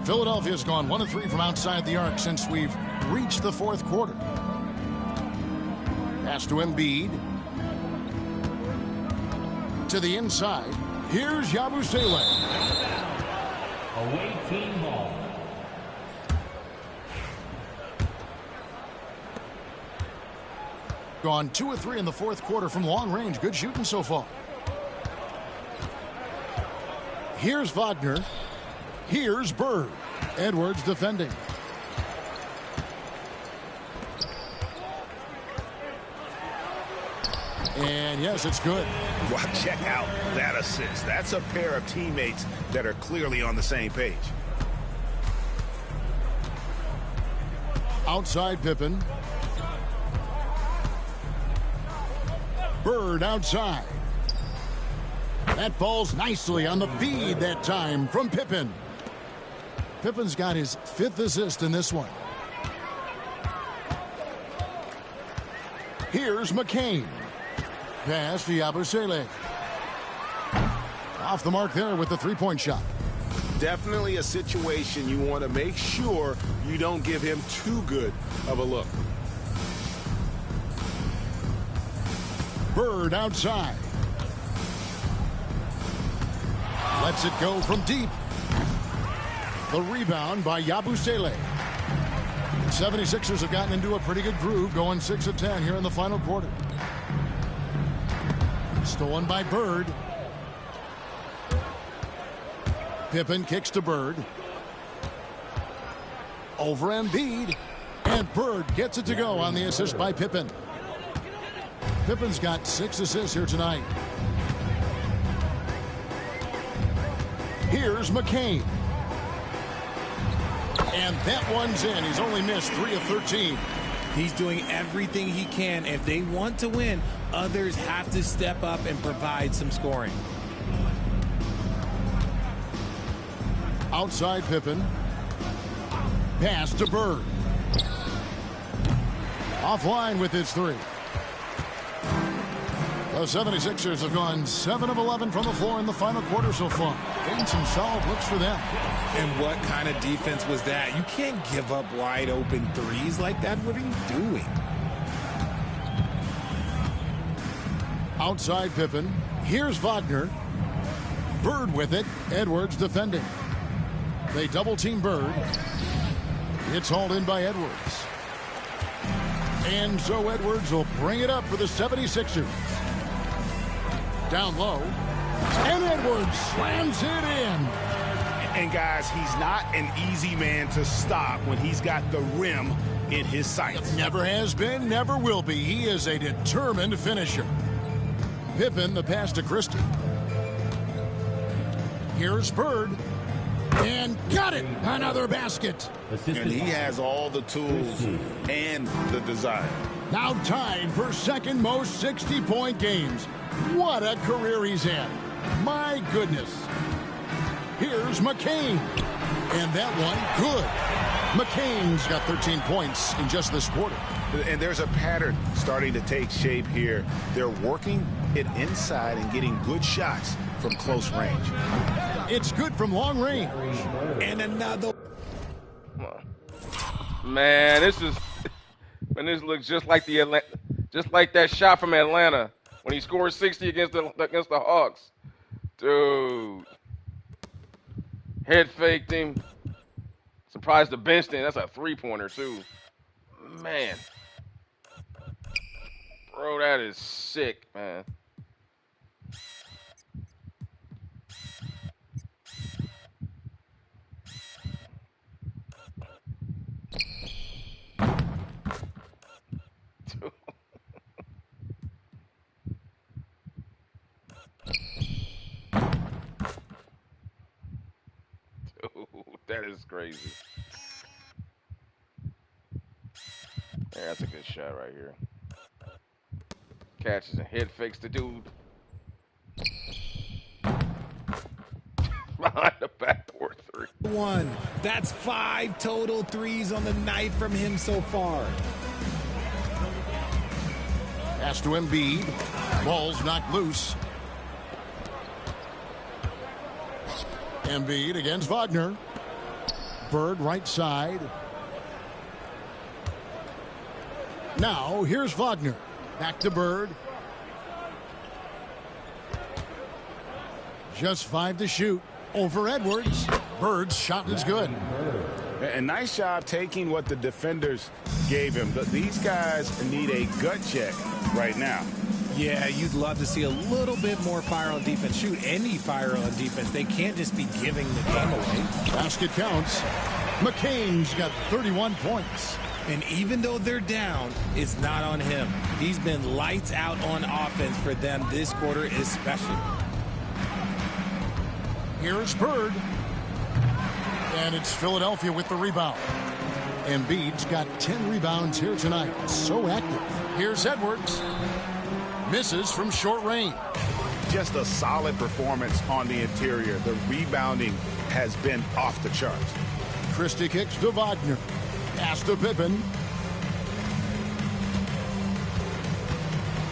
Philadelphia's gone 1 of 3 from outside the arc since we've reached the fourth quarter. Pass to Embiid. To the inside. Here's Yabusele. Away team ball. Gone 2 of 3 in the fourth quarter from long range. Good shooting so far. Here's Wagner. Here's Bird. Edwards defending. And yes, it's good. Well, check out that assist. That's a pair of teammates that are clearly on the same page. Outside Pippen. Bird outside. That falls nicely on the feed that time from Pippen. Pippen's got his 5th assist in this one. Here's McCain. Pass to Yabusele. Off the mark there with the 3-point shot. Definitely a situation you want to make sure you don't give him too good of a look. Bird outside. Lets it go from deep. The rebound by Yabusele. The 76ers have gotten into a pretty good groove, going 6 of 10 here in the final quarter. Stolen by Bird. Pippen kicks to Bird. Over Embiid. And Bird gets it to go on the assist by Pippen. Pippen's got 6 assists here tonight. Here's McCain. And that one's in. He's only missed 3 of 13. He's doing everything he can. If they want to win, others have to step up and provide some scoring. Outside Pippen. Pass to Bird. Offline with his 3. The 76ers have gone 7 of 11 from the floor in the final quarter so far. Getting some solid looks for them. And what kind of defense was that? You can't give up wide open threes like that. What are you doing? Outside Pippen. Here's Wagner. Bird with it. Edwards defending. They double team Bird. It's hauled in by Edwards. And so Edwards will bring it up for the 76ers. Down low. And Edwards slams it in. And guys, he's not an easy man to stop when he's got the rim in his sights. Never has been, never will be. He is a determined finisher. Pippen, the pass to Christie. Here's Bird. And got it. Another basket. And he has all the tools and the desire. Now tied for second most 60-point games. What a career he's had. My goodness. Here's McCain. And that one, good. McCain's got 13 points in just this quarter. And there's a pattern starting to take shape here. They're working it inside and getting good shots from close range. It's good from long range. And another. Man, this looks just like that shot from Atlanta when he scored 60 against the Hawks. Dude. Head faked him. Surprised the bench then. That's a three-pointer too. Man. Bro, that is sick, man. That is crazy. Yeah, that's a good shot right here. Catches and head fakes the dude. Behind the backboard 3. One. That's 5 total threes on the night from him so far. Pass to Embiid. Ball's knocked loose. Embiid against Wagner. Bird right side. Now here's Wagner. Back to Bird. Just 5 to shoot. Over Edwards. Bird's shot is good. And nice job taking what the defenders gave him. These guys need a gut check right now. Yeah, you'd love to see a little bit more fire on defense. Shoot any fire on defense. They can't just be giving the game away. Basket counts. McCain's got 31 points. And even though they're down, it's not on him. He's been lights out on offense for them this quarter especially. Here's Bird. And it's Philadelphia with the rebound. Embiid's got 10 rebounds here tonight. So active. Here's Edwards. Misses from short range. Just a solid performance on the interior. The rebounding has been off the charts. Christie kicks to Wagner. Pass to Pippen.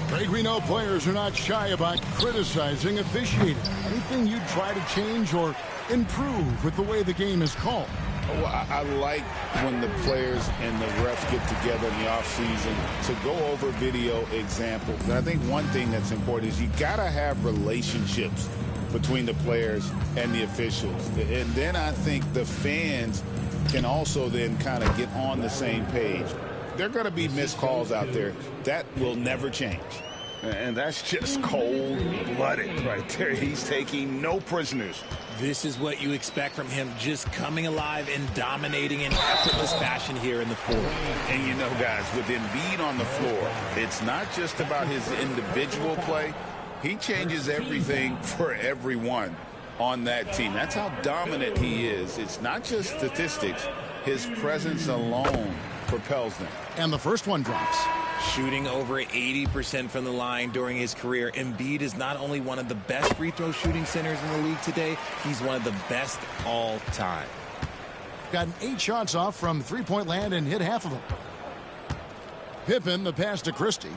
Greg, we know players are not shy about criticizing officiating. Anything you'd try to change or improve with the way the game is called? Well, I like when the players and the refs get together in the offseason to go over video examples. And I think one thing that's important is you got to have relationships between the players and the officials. And then I think the fans can also then kind of get on the same page. There are going to be missed calls out there. That will never change. And that's just cold-blooded right there. He's taking no prisoners. This is what you expect from him, just coming alive and dominating in effortless fashion here in the fourth. And you know, guys, with Embiid on the floor, it's not just about his individual play. He changes everything for everyone on that team. That's how dominant he is. It's not just statistics. His presence alone propels them. And the first one drops. Shooting over 80% from the line during his career, Embiid is not only one of the best free throw shooting centers in the league today, he's one of the best all time. Gotten 8 shots off from three-point land and hit half of them. Pippen, the pass to Christie.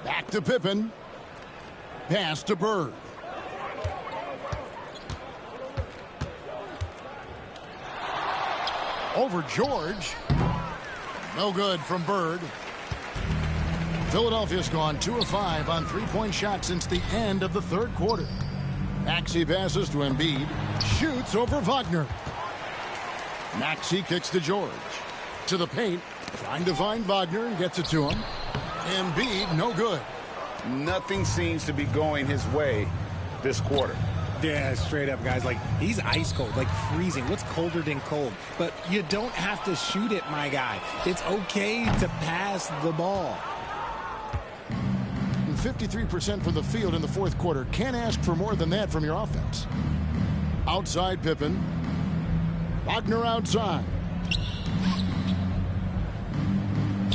Back to Pippen. Pass to Bird. Over George. No good from Bird. Philadelphia's gone 2 of 5 on three-point shots since the end of the third quarter. Maxey passes to Embiid. Shoots over Wagner. Maxey kicks to George. To the paint. Trying to find Wagner and gets it to him. Embiid, no good. Nothing seems to be going his way this quarter. Yeah, straight up, guys. Like, he's ice cold, like freezing. What's colder than cold? But you don't have to shoot it, my guy. It's okay to pass the ball. 53% from the field in the fourth quarter. Can't ask for more than that from your offense. Outside Pippen. Wagner outside.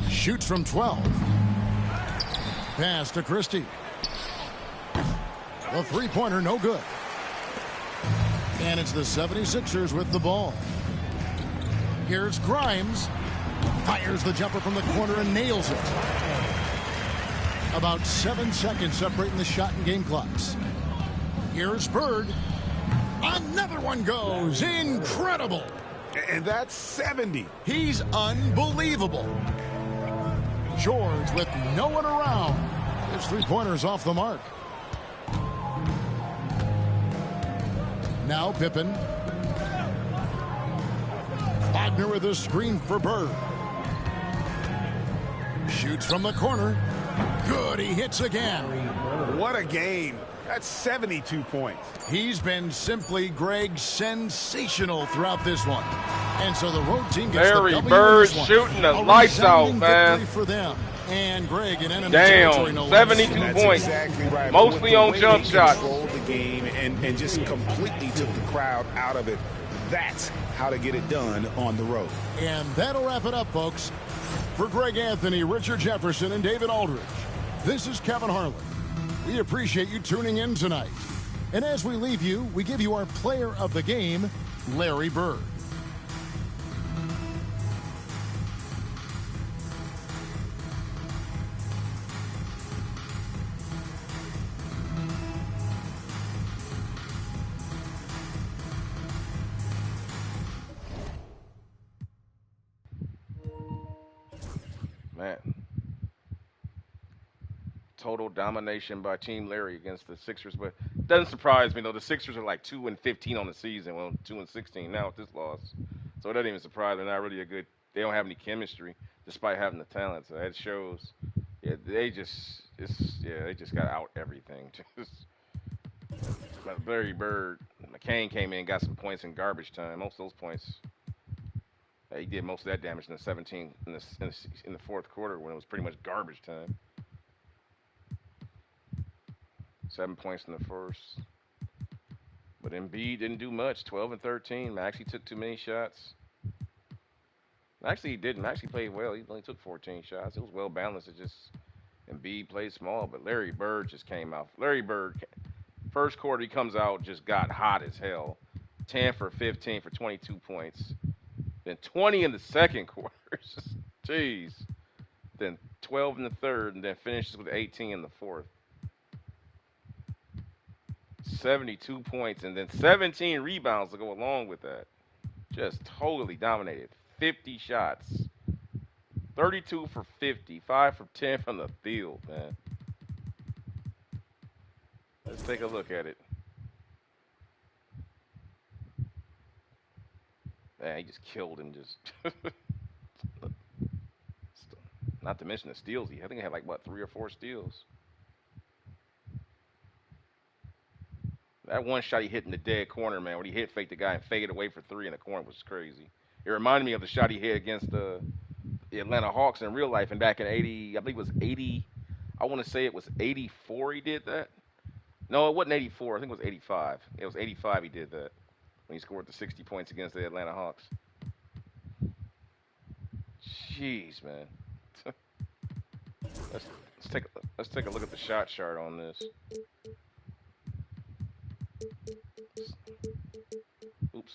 Shoots from 12. Pass to Christie. The three-pointer, no good. And it's the 76ers with the ball. Here's Grimes. Fires the jumper from the corner and nails it. About 7 seconds separating the shot and game clocks. Here's Bird. Another one goes. Incredible. And that's 70. He's unbelievable. George with no one around. His three-pointer's off the mark. Now Pippen. Wagner with a screen for Bird. Shoots from the corner. Good, he hits again. What a game. That's 72 points. He's been simply, Greg, sensational throughout this one. And so the road team gets Larry the W Bird in this one. shooting the A lights out, resounding man. victory for them. And Greg in enemy territory, no Damn, less. 72 That's points. exactly right. Mostly on jump shots. Controlled the game and just completely took the crowd out of it. That's how to get it done on the road. And that'll wrap it up, folks. For Greg Anthony, Richard Jefferson, and David Aldridge, this is Kevin Harlan. We appreciate you tuning in tonight. And as we leave you, we give you our player of the game, Larry Bird. Man. Total domination by Team Larry against the Sixers. But it doesn't surprise me, though. The Sixers are like 2-15 on the season. Well, 2-16 now with this loss. So it doesn't even surprise me. They're not really a good – they don't have any chemistry despite having the talent. So that shows – yeah, they just got out everything. But Larry Bird, McCain came in, got some points in garbage time. Most of those points – he did most of that damage in the 17 in the fourth quarter when it was pretty much garbage time. 7 points in the first. But Embiid didn't do much. 12 and 13. Maxey took too many shots. Actually, he didn't. Maxey played well. He only took 14 shots. It was well balanced. It just Embiid played small, but Larry Bird just came out. Larry Bird, first quarter he comes out, just got hot as hell. 10 for 15 for 22 points. Then 20 in the second quarter. Jeez. Then 12 in the third, and then finishes with 18 in the fourth. 72 points, and then 17 rebounds to go along with that. Just totally dominated. 50 shots. 32 for 50. 5 for 10 from the field, man. Let's take a look at it. Man, he just killed him. Not to mention the steals. I think he had like, what, 3 or 4 steals. That one shot he hit in the dead corner, man, when he hit fake the guy and faded away for 3 in the corner was crazy. It reminded me of the shot he hit against the Atlanta Hawks in real life and back in 80, I believe it was 80, I want to say it was 84 he did that. No, it wasn't 84. I think it was 85. It was 85 he did that when he scored the 60 points against the Atlanta Hawks. Jeez, man. let's take a look at the shot chart on this. Oops.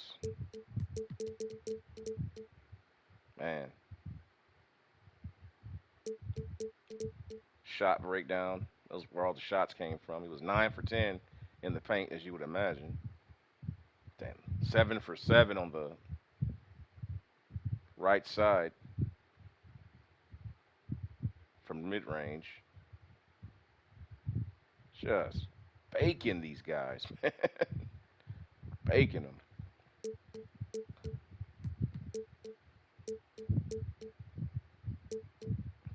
Man. Shot breakdown. Those were where all the shots came from. He was 9 for 10 in the paint, as you would imagine. Damn. 7 for 7 on the right side from mid-range. Just baking these guys, man. Baking them.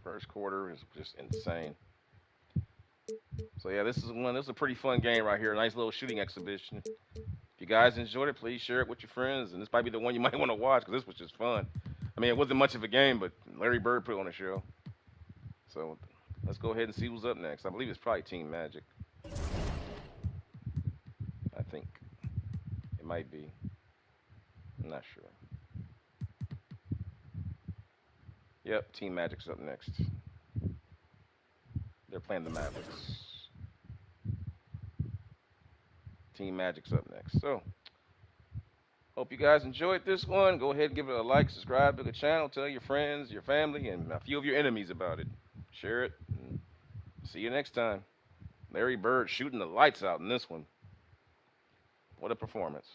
First quarter is just insane. So yeah, this is a pretty fun game right here. Nice little shooting exhibition. If you guys enjoyed it, please share it with your friends. And this might be the one you might want to watch because this was just fun. I mean, it wasn't much of a game, but Larry Bird put on a show. So let's go ahead and see who's up next. I believe it's probably Team Magic. I think it might be. I'm not sure. Yep, Team Magic's up next. They're playing the Mavericks. Team Magic's up next. So, hope you guys enjoyed this one. Go ahead and give it a like, subscribe to the channel, tell your friends, your family, and a few of your enemies about it. Share it, and see you next time. Larry Bird shooting the lights out in this one. What a performance.